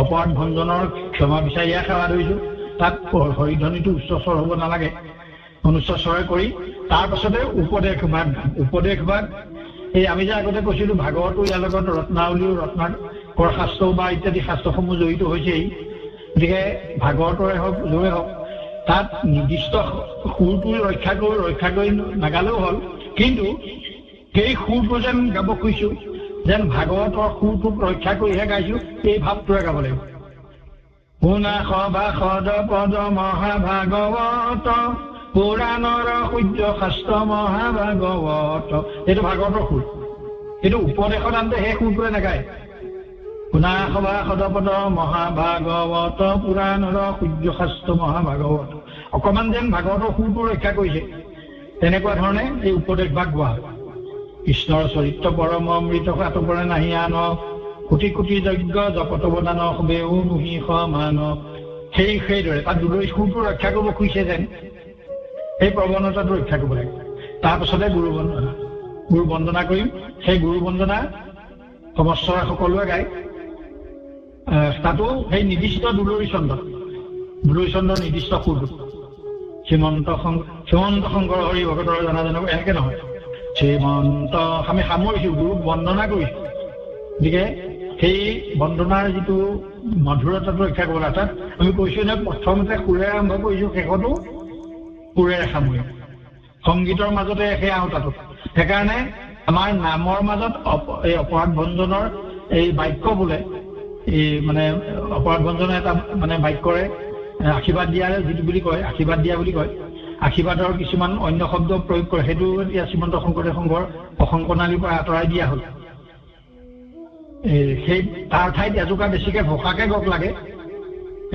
অপৰাধ ভঞ্জনৰ ক্ষমা বিচাৰিয়া সেৱা ধৰিছো। তাত হৰিধ্বনিটো উচ্চস্বৰ হ'ব নালাগে, অনুচ্চস্বৰে কৰি তাৰ পাছতে উপদেশ ভাগ। এই আমি যে আগতে কৈছিলো ভাগৱতো ইয়াৰ লগত ৰত্নাৱলীও, ৰত্নাকৰ শাস্ত্ৰ বা ইত্যাদি শাস্ত্ৰসমূহ জড়িত হৈছেই। গতিকে ভাগৱতৰে হওক য'ৰে হওক তাত নিৰ্দিষ্ট সুৰটো ৰক্ষা কৰি নাগালেও হ'ল, কিন্তু সেই সুৰটো যেন গাব খুজিছো, যেন ভাগৱতৰ সুৰটোক ৰক্ষা কৰিহে গাইছো, এই ভাৱটোৰে গাব লাগিব। শুনা সভা সদ পদ মহাভাগৱত পুৰাণৰ সূৰ্য শাস্ত্ৰ মহাভাগৱত, এইটো ভাগৱতৰ সুৰ। এইটো উপদেশত আনতে সেই সুৰটোৱে নাগায়। শুনা সভা সদপদ মহাভাগৱত পুৰাণৰ সূৰ্য শাস্ত্ৰ মহাভাগৱত, অকমান যেন ভাগৱতৰ সুৰটো ৰক্ষা কৰিছে, তেনেকুৱা ধৰণে এই উপদেশ ভাগ গোৱা হয়। কৃষ্ণৰ চৰিত্ৰ পৰম অমৃত আতপৰে নাহি আন, কোটি কোটি যজ্ঞ জপতৱদান সবেও নুহি সমান, সেইদৰে তাত দুলৈ সুৰটো ৰক্ষা কৰিব খুজিছে যেন সেই প্ৰৱণতাটো ৰক্ষা কৰিব লাগে। তাৰপিছতে গুৰু বন্দনা কৰিম। সেই গুৰু বন্দনা সমস্যৰে সকলোৱে গায়। তাতো সেই নিৰ্দিষ্ট দুলৰী চন্দ্ৰ নিৰ্দিষ্ট সুৰটো, শ্ৰীমন্ত শংকৰ হৰি ভকতৰ জনা জানক এনেকে নহয়, শ্ৰীমন্ত আমি সামৰিছো, গুৰুক বন্দনা কৰিছো। গতিকে সেই বন্দনাৰ যিটো মধুৰতাটো ৰক্ষা কৰিব লাগে। তাত আমি কৈছো যে প্ৰথমতে সুৰেৰে আৰম্ভ কৰিছো, শেষতো সুৰেৰে সামৰিম। সংগীতৰ মাজতে সেই আওতাটো, সেইকাৰণে আমাৰ নামৰ মাজত এই অপৰাধ ভঞ্জনৰ এই বাক্য বোলে, এই মানে অপৰাধ ভঞ্জনৰ এটা মানে বাক্যৰে আশীৰ্বাদ দিয়াৰে যিটো বুলি কয়, আশীৰ্বাদ দিয়া বুলি কয়, আশীৰ্বাদৰ কিছুমান অন্য শব্দ প্ৰয়োগ কৰে। সেইটো এতিয়া শ্ৰীমন্ত শংকৰদেৱ সংঘৰ প্ৰশংসনালীৰ পৰা আঁতৰাই দিয়া হ'ল। সেই তাৰ ঠাইত এজোকা বেছিকে ঘোষাকে গপ লাগে,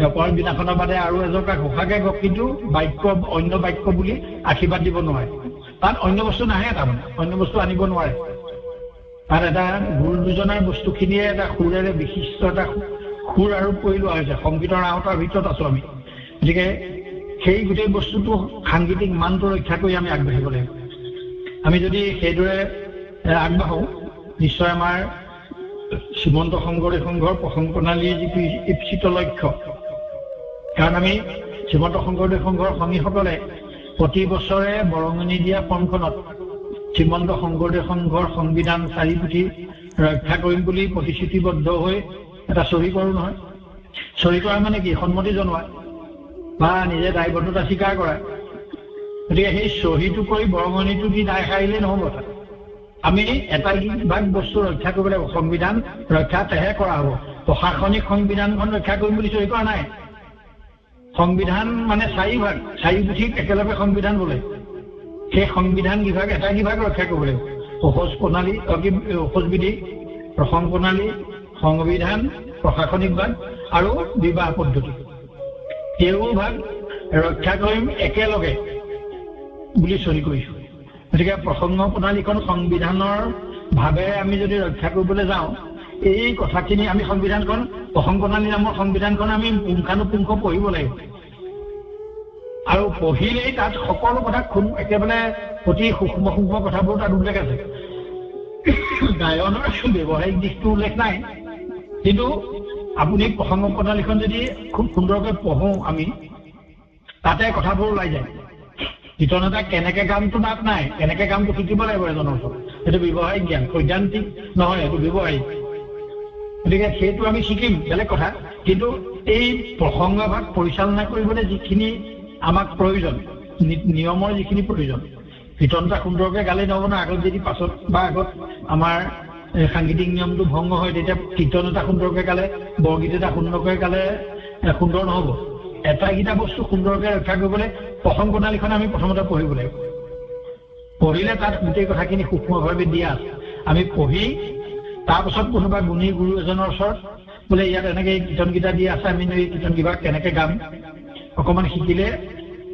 অপৰাধ বিনাশনৰ বাদে আৰু এজোকা ঘোষাকে গপ, কিন্তু বাক্য অন্য বাক্য বুলি আশীৰ্বাদ দিব নোৱাৰে। তাত অন্য বস্তু নাহে, তাৰমানে অন্য বস্তু আনিব নোৱাৰে। তাত এটা গুৰু দুজনাৰ বস্তুখিনিয়ে এটা সুৰেৰে বিশিষ্ট এটা সুৰ আৰোপ কৰি লোৱা হৈছে। সংগীতৰ আওতাৰ ভিতৰত আছো আমি। গতিকে সেই গোটেই বস্তুটো সাংগীতিক মানটো ৰক্ষা কৰি আমি আগবাঢ়িব লাগিব। আমি যদি সেইদৰে আগবাঢ়ো, নিশ্চয় আমাৰ শ্ৰীমন্ত শংকৰদেৱ সংঘৰ প্ৰশংসনালীৰ যিটো ইপ্সিত লক্ষ্য, কাৰণ আমি শ্ৰীমন্ত শংকৰদেৱ সংঘৰ সংগীসকলে প্ৰতি বছৰে বৰঙণি দিয়া ফৰ্মখনত শ্ৰীমন্ত শংকৰদেৱ সংঘৰ সংবিধান 4 পুথি ৰক্ষা কৰিম বুলি প্ৰতিশ্ৰুতিবদ্ধ হৈ এটা চহী কৰোঁ নহয়। চহী কৰা মানে কি? সন্মতি জনোৱা বা নিজে দায়বদ্ধতা স্বীকাৰ কৰা। গতিকে সেই চহীটো কৰি বৰঙণিটো দি দায় সাৰিলে নহ'ব। আমি এটা ভাগ বস্তু ৰক্ষা কৰিব লাগিব। সংবিধান ৰক্ষা তেহে কৰা হ'ব। প্ৰশাসনিক সংবিধানখন ৰক্ষা কৰিম বুলি চহী কৰা নাই। সংবিধান মানে 4 ভাগ, 4 পুথিক একেলগে সংবিধান বোলে। সেই সংবিধান বিভাগ এটা বিভাগ ৰক্ষা কৰিব লাগিব। ঔষধ বিধি, প্ৰসং প্ৰণালী, সংবিধান, প্ৰশাসনিক ভাগ আৰু বিবাহ পদ্ধতি, এইবোৰ ভাগ ৰক্ষা কৰিম একেলগে বুলি চহী কৰিছো। গতিকে প্ৰসংগ প্ৰণালীখন সংবিধানৰ ভাৱেৰে আমি যদি ৰক্ষা কৰিবলৈ যাওঁ, এই কথাখিনি আমি সংবিধানখন, প্ৰসং প্ৰণালী নামৰ সংবিধানখন আমি পুংখানুপুংখ পঢ়িব লাগিব। আৰু পঢ়িলেই তাত সকলো কথা একেবাৰে অতি সূক্ষ্ম সূক্ষ্ম কথাবোৰ তাত উল্লেখ আছে। গায়নৰ ব্যৱহাৰিক দিশটো উল্লেখ নাই, কিন্তু আপুনি প্ৰসংগ প্ৰণালীখন যদি খুব সুন্দৰকৈ পঢ়ো আমি, তাতে কথাবোৰ ওলাই যায়। কীৰ্তন এটা কেনেকে গামটো তাত নাই, কেনেকে গামটো শিকিব লাগিব এজনৰ ওচৰত। সেইটো ব্যৱহাৰিক জ্ঞান, সৈদ্ধান্তিক নহয়, সেইটো ব্যৱহাৰিক। গতিকে সেইটো আমি শিকিম, বেলেগ কথা। কিন্তু এই প্ৰসংগ ভাগ পৰিচালনা কৰিবলৈ যিখিনি আমাক প্ৰয়োজন, নিয়মৰ যিখিনি প্ৰয়োজন, কীৰ্তন এটা সুন্দৰকৈ গালে নহ'ব না। আগত যদি পাছত বা আগত আমাৰ সাংগীতিক নিয়মটো ভংগ হয়, তেতিয়া কীৰ্তন এটা সুন্দৰকৈ গালে, বৰগীত এটা সুন্দৰকৈ গালে সুন্দৰ নহ'ব। এটাইকেইটা বস্তু সুন্দৰকৈ ৰক্ষা কৰিবলৈ প্ৰসং প্ৰণালীখন আমি প্ৰথমতে পঢ়িব লাগিব। পঢ়িলে তাত গোটেই কথাখিনি সূক্ষ্মভাৱে দিয়া আছে। আমি পঢ়ি তাৰপাছত কোনোবা গুণী গুৰু এজনৰ ওচৰত বোলে ইয়াত এনেকৈ এই কীৰ্তনকেইটা দিয়া আছে, আমি এই কীৰ্তন কিবা কেনেকৈ গাম অকণমান শিকিলে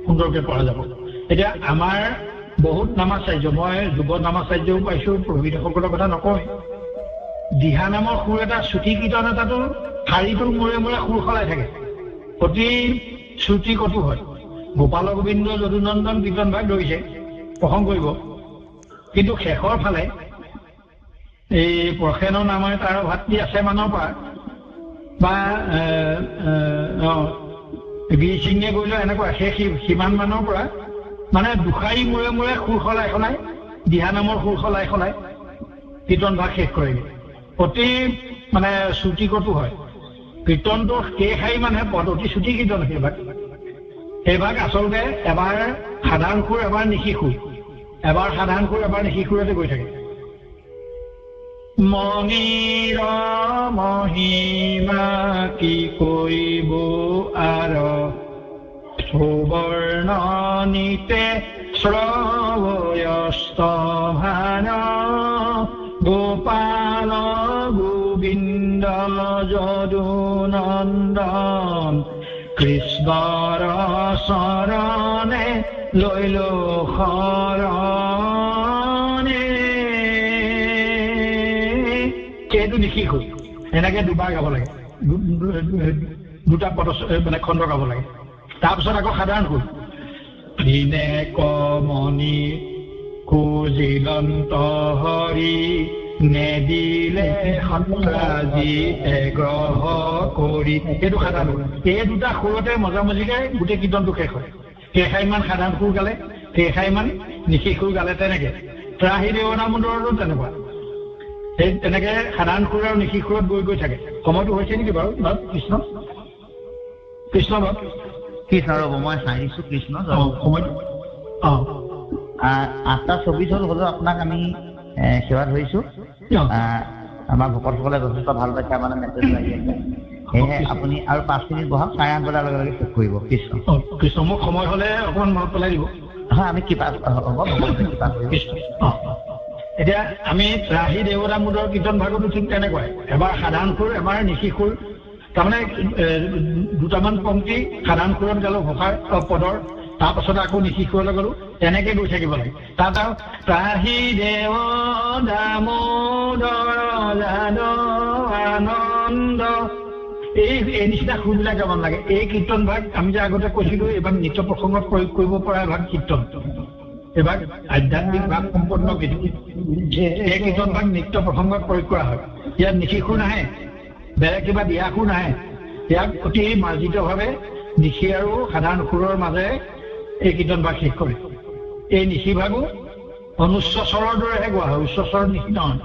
সুন্দৰকৈ পঢ়া যাব। এতিয়া আমাৰ বহুত নামাচাৰ্য, মই যুৱ নামাচাৰ্যও পাইছো, প্ৰভৃতসকলৰ কথা নকওঁ। দিহা নামৰ সুৰ এটা, চুটি কীৰ্তন এটাতো শাৰীটোৰ মূৰে মূৰে সুৰ সলাই থাকে, অতি শ্ৰুতি কটু হয়। গোপাল গোবিন্দ যদুনন্দন কীৰ্তন ভাগ ধৰিছে প্ৰসংগ কৰিব, কিন্তু শেষৰ ফালে এই প্ৰসেনৰ নামে তাৰ ভাতৃ আছে মানৰ পৰা বা গিৰি সিঙে কৰিলে এনেকুৱা সেই সিমান মানৰ পৰা মানে দুষাৰী মূৰে মূৰে সুৰ সলাই সলাই, দিহা নামৰ সুৰ সলাই সলাই কীৰ্তন ভাগ শেষ কৰেগৈ। অতি মানে শ্ৰুতিকটু হয়। কীৰ্তনটো কেইশাৰী মানহে পদ, অতি চুটি কীৰ্তন সেইভাগ আচলতে এবাৰ সাধাৰণ সুৰ, এবাৰ নিশি সুৰ, এবাৰ সাধাৰণ সুৰ, এবাৰ নিশি সুৰতে গৈ থাকে। মণিৰ মহিমা কি কৰিব আৰ, সুবৰ্ণ নিতে শ্ৰৱয়স্ত ভান, গোপাল গোবিন্দ যদুনন্দন, কৃষ্ণৰ চৰণে লৈল শৰণে। সেইটো নিশি সুৰ, এনেকে দুবাৰ গাব লাগে, দুটা পদ মানে খণ্ড গাব লাগে। তাৰপিছত আকৌ সাধাৰণ সুৰ। দিনে কমনি কুজিলন্ত হৰি, নেদিলে সন্ত্ৰাজি গ্ৰহ কৰি, সেইটো সাধাৰণ সুৰ। এই দুটা সুৰতে মজামজিকে গোটেই কীৰ্তনটো শেষ হয়। কেইশাৰীমান সাধাৰণ সুৰ গালে, কেইশাৰীমান নিশি সুৰ গালে, তেনেকে ত্ৰাহি দেৱতা মন্দিৰতো তেনেকুৱা। সেই তেনেকে সাধাৰণ সুৰ আৰু নিশি সুৰত গৈ গৈ থাকে। সময়টো হৈছে নেকি বাৰু? কৃষ্ণ কৃষ্ণ বাপ কৃষ্ণ ৰ'ব, মই চাই দিছোঁ কৃষ্ণ সময়টো 8:24 হ'ল। হ'লেও আপোনাক আমি সেৱা ধৰিছোঁ। আমাৰ ভকতসকলে যথেষ্ট ভাল পাইছে, মানে মেছেজ আহি আছে। সেয়েহে আপুনি আৰু 5 মিনিট বহক, 8:30 বজাৰ লগে লগে শেষ কৰিব। কৃষ্ণ কৃষ্ণ, মোক সময় হ'লে অকণমান মনত পেলাই দিব। হয়, আমি কৃপা হ'ব, কৃপা কৰিব। এতিয়া আমি ত্ৰাহি দেৱতা মুদৰ কীৰ্তন ভাগতো ঠিক তেনেকুৱাই, এবাৰ সাধাৰণ সুৰ, এবাৰ নিশি সুৰ। তাৰমানে দুটামান পংক্তি সাধাৰণ সুৰত গালো ঘোষাৰ পদৰ, তাৰপাছত আকৌ নিশি সুৰলৈ গলো, তেনেকে গৈ থাকিব লাগে। তাত আৰু ত্ৰাহি দেৱ দামোদৰ আনন্দ, এই নিচিনা সুৰবিলাক গাব লাগে। এই কীৰ্তন ভাগ আমি যে আগতে কৈছিলো, এইভাগ নিত্য প্ৰসংগত প্ৰয়োগ কৰিব পৰা এভাগ কীৰ্তন, এইভাগ আধ্যাত্মিক ভাগ সম্পন্ন কীৰ্তন। এই কীৰ্তন ভাগ নিত্য প্ৰসংগত প্ৰয়োগ কৰা হয়। ইয়াত নিশি সুৰ নাহে, বেলেগ কিবা দিয়া সুৰ নাহে। ইয়াক অতি মাৰ্জিতভাৱে নিশি আৰু সাধাৰণ সুৰৰ মাজেৰে এই কীৰ্তন ভাগ শেষ কৰে। এই নিশি ভাগো অনুচ্চ স্বৰৰ দৰেহে গোৱা হয়, উচ্চ স্বৰৰ নিশি নহয়।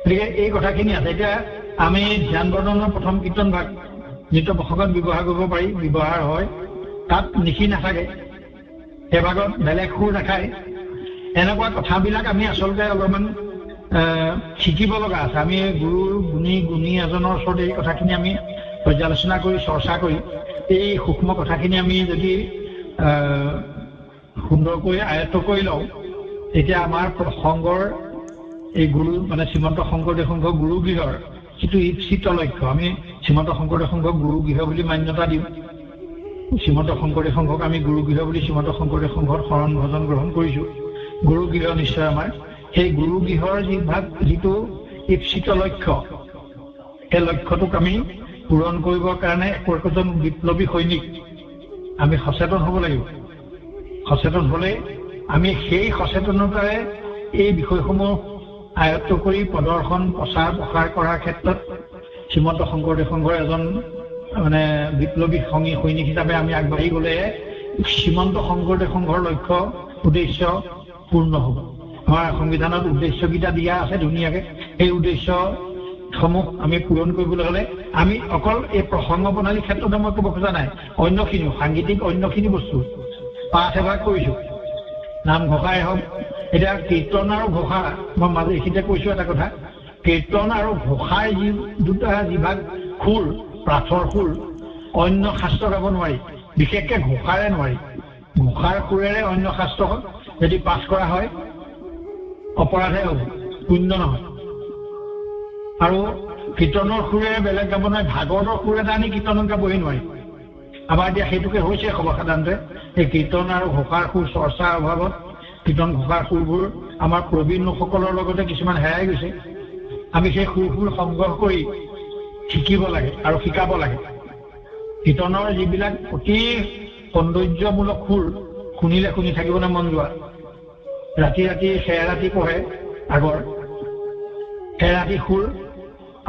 গতিকে এই কথাখিনি আছে। এতিয়া আমি ধ্যান বৰ্ণনৰ প্ৰথম কীৰ্তন ভাগ নিত্য প্ৰসংগত ব্যৱহাৰ কৰিব পাৰি, ব্যৱহাৰ হয়। তাত নিশি নাথাকে, সেইভাগত বেলেগ সুৰ নাখায়। এনেকুৱা কথাবিলাক আমি আচলতে অলপমান শিকিব লগা আছে। আমি গুৰু গুণী এজনৰ ওচৰত এই কথাখিনি আমি পৰ্যালোচনা কৰি চৰ্চা কৰি এই সূক্ষ্ম কথাখিনি আমি যদি সুন্দৰকৈ আয়ত্ত কৰি লওঁ, তেতিয়া আমাৰ প্ৰসংগৰ এই গুৰু মানে শ্ৰীমন্ত শংকৰদেৱ সংঘৰ গুৰুগৃহৰ যিটো ঈপ্সিত লক্ষ্য, আমি শ্ৰীমন্ত শংকৰদেৱ সংঘক গুৰুগৃহ বুলি মান্যতা দিওঁ। শ্ৰীমন্ত শংকৰদেৱ সংঘক আমি গুৰুগৃহ বুলি শ্ৰীমন্ত শংকৰদেৱ সংঘত শৰণ ভজন গ্ৰহণ কৰিছোঁ। গুৰুগৃহ নিশ্চয় আমাৰ সেই গুৰুগৃহৰ যিটো ঈপ্সিত লক্ষ্য, সেই লক্ষ্যটোক আমি পূৰণ কৰিবৰ কাৰণে একজন বিপ্লৱী সৈনিক আমি সচেতন হ'ব লাগিব। সচেতন হ'লে আমি সেই সচেতনতাৰে এই বিষয়সমূহ আয়ত্ত কৰি প্ৰদৰ্শন প্ৰচাৰ প্ৰসাৰ কৰাৰ ক্ষেত্ৰত শ্ৰীমন্ত শংকৰদেৱ সংঘৰ এজন মানে বিপ্লৱী সৈনিক হিচাপে আমি আগবাঢ়ি গ'লেহে শ্ৰীমন্ত শংকৰদেৱ সংঘৰ লক্ষ্য উদ্দেশ্য পূৰ্ণ হ'ব। আমাৰ সংবিধানত উদ্দেশ্যকেইটা দিয়া আছে ধুনীয়াকে। সেই উদ্দেশ্যসমূহ আমি পূৰণ কৰিবলৈ হ'লে আমি অকল এই প্ৰসংগ প্ৰণালীৰ ক্ষেত্ৰতে মই ক'ব খোজা নাই, অন্যখিনিও সাংগীতিক অন্যখিনি বস্তু পাঠ এভাগ কৰিছোঁ, নামঘোষাই হওক। এতিয়া কীৰ্তন আৰু ঘোষা, মই মাজে এইখিনিতে কৈছোঁ এটা কথা, কীৰ্তন আৰু ঘোষাৰ যিভাগ সুৰ, প্ৰাথৰ সুৰ, অন্য শাস্ত্ৰ গাব নোৱাৰি, বিশেষকে ঘোষাৰে নোৱাৰি। ঘোষাৰ সুৰেৰে অন্য শাস্ত্ৰ যদি পাঠ কৰা হয় অপৰাধহে হ'ব, পুণ্য নহয়। আৰু কীৰ্তনৰ সুৰেৰে বেলেগ গাব নোৱাৰি, ভাগৱতৰ সুৰ এটা আনি কীৰ্তনত গাবহি নোৱাৰি। আমাৰ এতিয়া সেইটোকে হৈছে সৰ্বসাধাৰণতে, এই কীৰ্তন আৰু ঘোষাৰ সুৰ চৰ্চাৰ অভাৱত কীৰ্তন ঘোষাৰ সুৰবোৰ আমাৰ প্ৰবীণ লোকসকলৰ লগতে কিছুমান হেৰাই গৈছে। আমি সেই সুৰবোৰ সংগ্ৰহ কৰি শিকিব লাগে আৰু শিকাব লাগে। কীৰ্তনৰ যিবিলাক অতি সৌন্দৰ্যমূলক সুৰ, শুনিলে শুনি থাকিবলৈ মন যোৱা, ৰাতি ৰাতি সেৰাতি পঢ়ে আগৰ সেৰাতি সুৰ,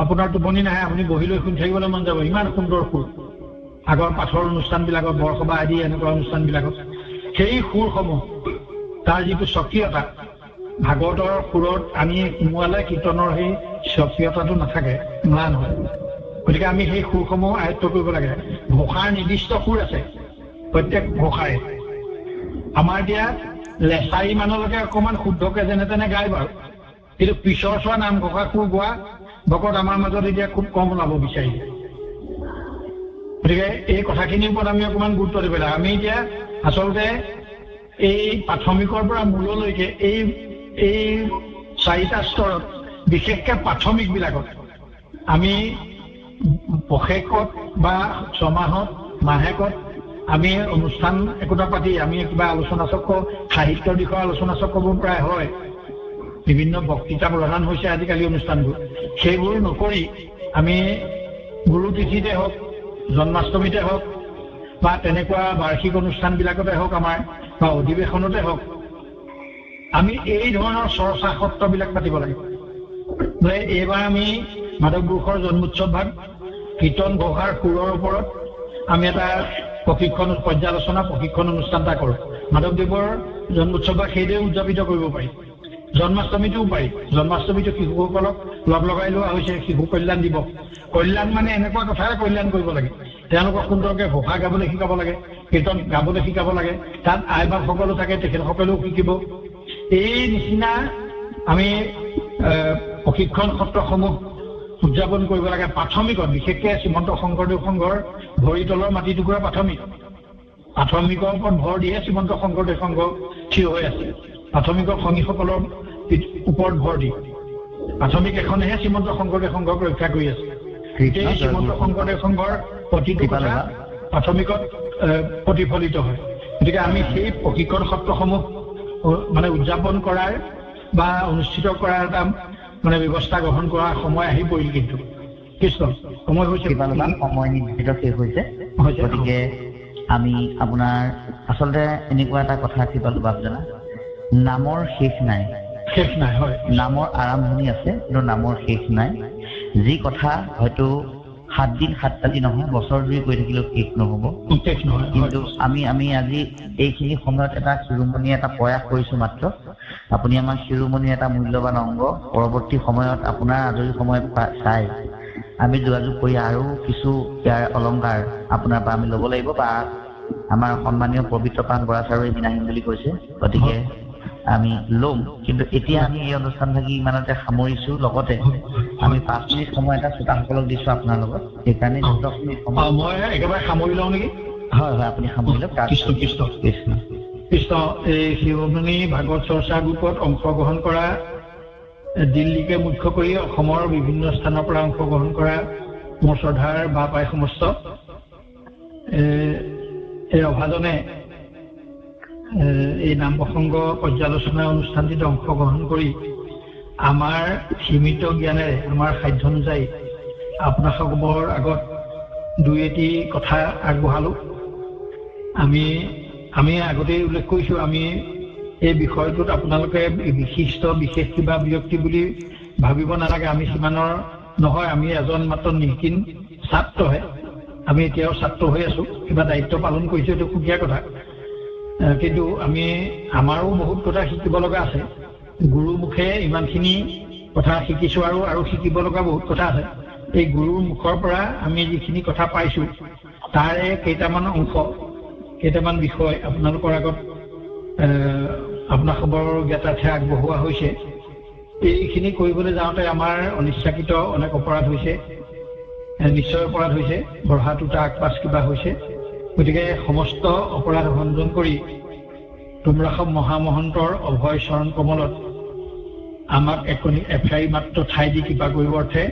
আপোনাৰ টোপনি নাহে, আপুনি বহি লৈ শুনি থাকিবলৈ মন যাব, ইমান সুন্দৰ সুৰ। আগৰ পাঠৰ অনুষ্ঠানবিলাকত, বৰসভা আদি এনেকুৱা অনুষ্ঠানবিলাকত সেই সুৰসমূহ, তাৰ যিটো স্বকীয়তা, ভাগৱতৰ সুৰত আনি সোমোৱালে কীৰ্তনৰ সেই স্বকীয়তাটো নাথাকে, ম্লান হয়। গতিকে আমি সেই সুৰসমূহ আয়ত্ব কৰিব লাগে। ঘোষাৰ নিৰ্দিষ্ট সুৰ আছে প্ৰত্যেক ঘোষাৰে। আমাৰ এতিয়া লেচাৰী মানুহলৈকে অকণমান শুদ্ধকে যেনে তেনে গাই বাৰু, কিন্তু পিছৰ চোৱা নামঘোষা সুৰ গোৱা ভকত আমাৰ মাজত এতিয়া খুব কম ওলাব বিচাৰিছে। গতিকে এই কথাখিনিৰ ওপৰত আমি অকণমান গুৰুত্ব দিব লাগে। আমি এতিয়া আচলতে এই প্ৰাথমিকৰ পৰা মূললৈকে এই 4টা স্তৰত, বিশেষকে প্ৰাথমিকবিলাকত আমি পষেকত বা ছমাহত মাহেকত আমি অনুষ্ঠান একোটা পাতি আমি কিবা আলোচনা চক্ৰ, সাহিত্যৰ দিশৰ আলোচনা চক্ৰবোৰ প্ৰায় হয়, বিভিন্ন বক্তৃতা প্ৰদান হৈছে আজিকালি অনুষ্ঠানবোৰ। সেইবোৰ নকৰি আমি গুৰু তিথিতে হওক, জন্মাষ্টমীতে হওক বা তেনেকুৱা বাৰ্ষিক অনুষ্ঠানবিলাকতে হওক আমাৰ বা অধিৱেশনতে হওক, আমি এই ধৰণৰ চৰ্চা সত্ৰবিলাক পাতিব লাগে। এইবাৰ আমি মাধৱ পুৰুষৰ জন্মোৎসৱ ভাগ কীৰ্তন ঘোষাৰ সুৰৰ ওপৰত আমি এটা পৰ্যালোচনা প্ৰশিক্ষণ অনুষ্ঠান এটা কৰোঁ। মাধৱদেৱৰ জন্মোৎসৱ ভাগ সেইদৰে উদযাপিত কৰিব পাৰি। জন্মাষ্টমীটোও পাৰি। জন্মাষ্টমীটো শিশুসকলক লগ লগাই লোৱা হৈছে শিশু কল্যাণ দিৱস। কল্যাণ মানে এনেকুৱা কথাৰে কল্যাণ কৰিব লাগে, তেওঁলোকক সুন্দৰকৈ ঘোষা গাবলৈ শিকাব লাগে, কীৰ্তন গাবলৈ শিকাব লাগে, তাত আইবাসকলো থাকে, তেখেতসকলেও শিকিব। এই নিচিনা আমি প্ৰশিক্ষণ সত্ৰসমূহ উদযাপন কৰিব লাগে প্ৰাথমিকত। বিশেষকৈ শ্ৰীমন্ত শংকৰদেৱ সংঘৰ ভৰিতলৰ মাটি টুকুৰা প্ৰাথমিকৰ ওপৰত ভৰ দিয়ে শ্ৰীমন্ত শংকৰদেৱ সংঘ থিয় হৈ আছে। প্ৰাথমিকৰ সংগীসকলৰ ওপৰত ভৰ দি প্ৰাথমিক এখনেহে শ্ৰীমন্ত শংকৰদেৱ সংঘক ৰক্ষা কৰি আছে। এই শ্ৰীমন্ত শংকৰদেৱ সংঘৰ প্ৰতিটো কথা প্ৰাথমিকত প্ৰতিফলিত হয়। গতিকে আমি সেই প্ৰশিক্ষণ সত্ৰসমূহ মানে উদযাপন কৰাৰ বা অনুষ্ঠিত কৰাৰ এটা মানে ব্যৱস্থা গ্ৰহণ কৰাৰ সময় আহি পৰিল। কিন্তু কৃষ্ণ সময় হৈছে, সময় নিৰ্ধাৰিত শেষ হৈছে। গতিকে আমি আপোনাৰ আচলতে এনেকুৱা এটা কথা কৃপালু বাপজনা, নামৰ শেষ নাই। হয়, নামৰ আৰম্ভণি আছে কিন্তু নামৰ শেষ নাই। যি কথা হয়তো 7 দিন 7 ৰাতি নহয়, বছৰ জুৰি কৈ থাকিলেও শেষ নহ'ব। কিন্তু আমি আজি এইখিনি সময়ত এটা শিৰোমণি এটা প্ৰয়াস কৰিছো মাত্ৰ। আপুনি আমাৰ শিৰোমণিৰ এটা মূল্যৱান অংগ। পৰৱৰ্তী সময়ত আপোনাৰ আজৰি সময় চাই আমি যোগাযোগ কৰি আৰু কিছু ইয়াৰ অলংকাৰ আপোনাৰ পৰা আমি ল'ব লাগিব, বা আমাৰ সন্মানীয় পবিত্ৰপ্ৰাণ বৰাচাৰ্যই মিনাহিম বুলি কৈছে, গতিকে আমি ল'ম। কিন্তু এতিয়া আমি এই অনুষ্ঠান থাকি ইমানতে সামৰিছো। লগতে আমি 5 মিনিট সময় এটা শ্ৰোতাসকলক দিছো আপোনাৰ লগত, সেইকাৰণে 10 মিনিট সময় মই একেবাৰে সামৰি লওঁ নেকি? হয়, আপুনি সামৰি লওক। কৃষ্ণ এই শিৰোমণি ভাগৱত চৰ্চা গ্ৰুপত অংশগ্ৰহণ কৰা, দিল্লীকে মুখ্য কৰি অসমৰ বিভিন্ন স্থানৰ পৰা অংশগ্ৰহণ কৰা মোৰ শ্ৰদ্ধাৰ বা পাই সমস্ত এই অভাজনে এই নাম প্ৰসংগ পৰ্যালোচনা অনুষ্ঠানটিত অংশগ্ৰহণ কৰি আমাৰ সীমিত জ্ঞানেৰে আমাৰ সাধ্য অনুযায়ী আপোনালোকৰ আগত 2-এটি কথা আগবঢ়ালো। আমি আগতেই উল্লেখ কৰিছো, আমি এই বিষয়টোত আপোনালোকে বিশেষ কিবা ব্যক্তি বুলি ভাবিব নালাগে। আমি সিমানৰ নহয়, আমি এজন মাত্ৰ নিকিন ছাত্ৰহে। আমি এতিয়াও ছাত্ৰ হৈ আছো, কিবা দায়িত্ব পালন কৰিছো, এইটো সুকীয়া কথা। কিন্তু আমাৰো বহুত কথা শিকিব লগা আছে। গুৰুৰ মুখে ইমানখিনি কথা শিকিছো আৰু শিকিব লগা বহুত কথা আছে। এই গুৰুৰ মুখৰ পৰা আমি যিখিনি কথা পাইছো তাৰে কেইটামান অংশ, কেইটামান বিষয় আপোনালোকৰ আগত আপোনালোকৰ জ্ঞাতাৰ্থে আগবঢ়োৱা হৈছে। এইখিনি কৰিবলৈ যাওঁতে আমাৰ অনিচ্ছাকৃত অনেক অপৰাধ হৈছে, নিশ্চয় অপৰাধ হৈছে, বঢ়া টুটা আগপাছ কিবা হৈছে। গতিকে সমস্ত অপৰাধ ভঞ্জন কৰি তোমৰাসৱ মহামহন্তৰ অভয় চৰণ কমলত আমাক এফাৰি মাত্ৰ ঠাই দি কৃপা কৰিব অৰ্থে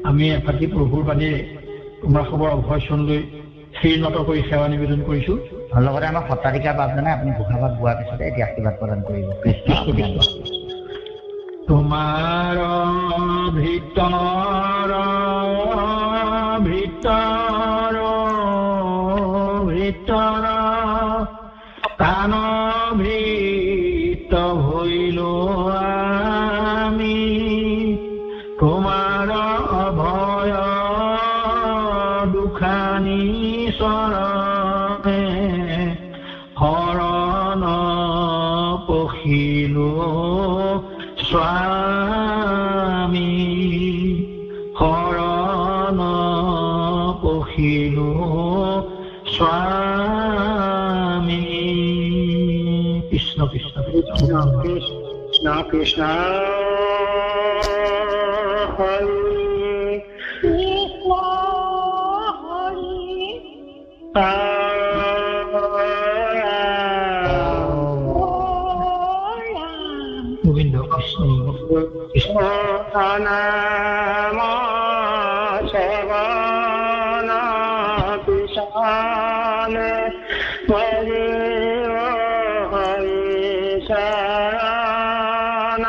আমি এফাকি প্ৰভুৰ বাণীৰে তোমৰাসৱৰ অভয় চৰণলৈ শ্ৰীনত কৰি সেৱা নিবেদন কৰিছো। লগতে আমাৰ সত্ৰাধিকাৰ বাপজনে আপুনি ঘোষাভাগ গোৱাৰ পিছতে এতিয়া আশীৰ্বাদ প্ৰদান কৰিব। তোমাৰ ভিতৰ কাণ ভৃত হইলো আমি, তোমাৰ অভয় দুখানি চৰণে শৰণ পখিলো স্বামী, শৰণ দুঃখিনো স্বামী। কৃষ্ণ কৃষ্ণ কৃষ্ণ কৃষ্ণ কৃষ্ণ হরি কৃষ্ণ হরি গোবিন্দ কৃষ্ণ কৃষ্ণ নাম শ্রবণ পিশান হরি হরি শরণ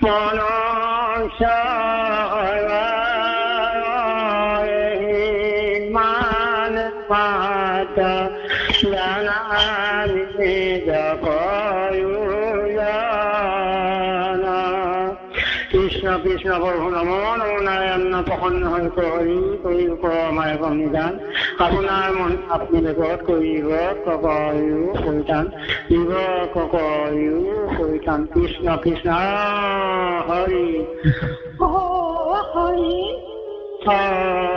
মনসা মান মাত জানামি কৃষ্ণ কৃষ্ণ প্রভু নমো নমো নারায়ণ প্ৰসন্ন হৈ হৰি কৰি মায়ে নিদান আপোনাৰ মন আপুনি বেগত কৰিব ককয়ো পৰিতান দিব ককয়ো পৰিতান কৃষ্ণ কৃষ্ণ হৰি হৰি হৰি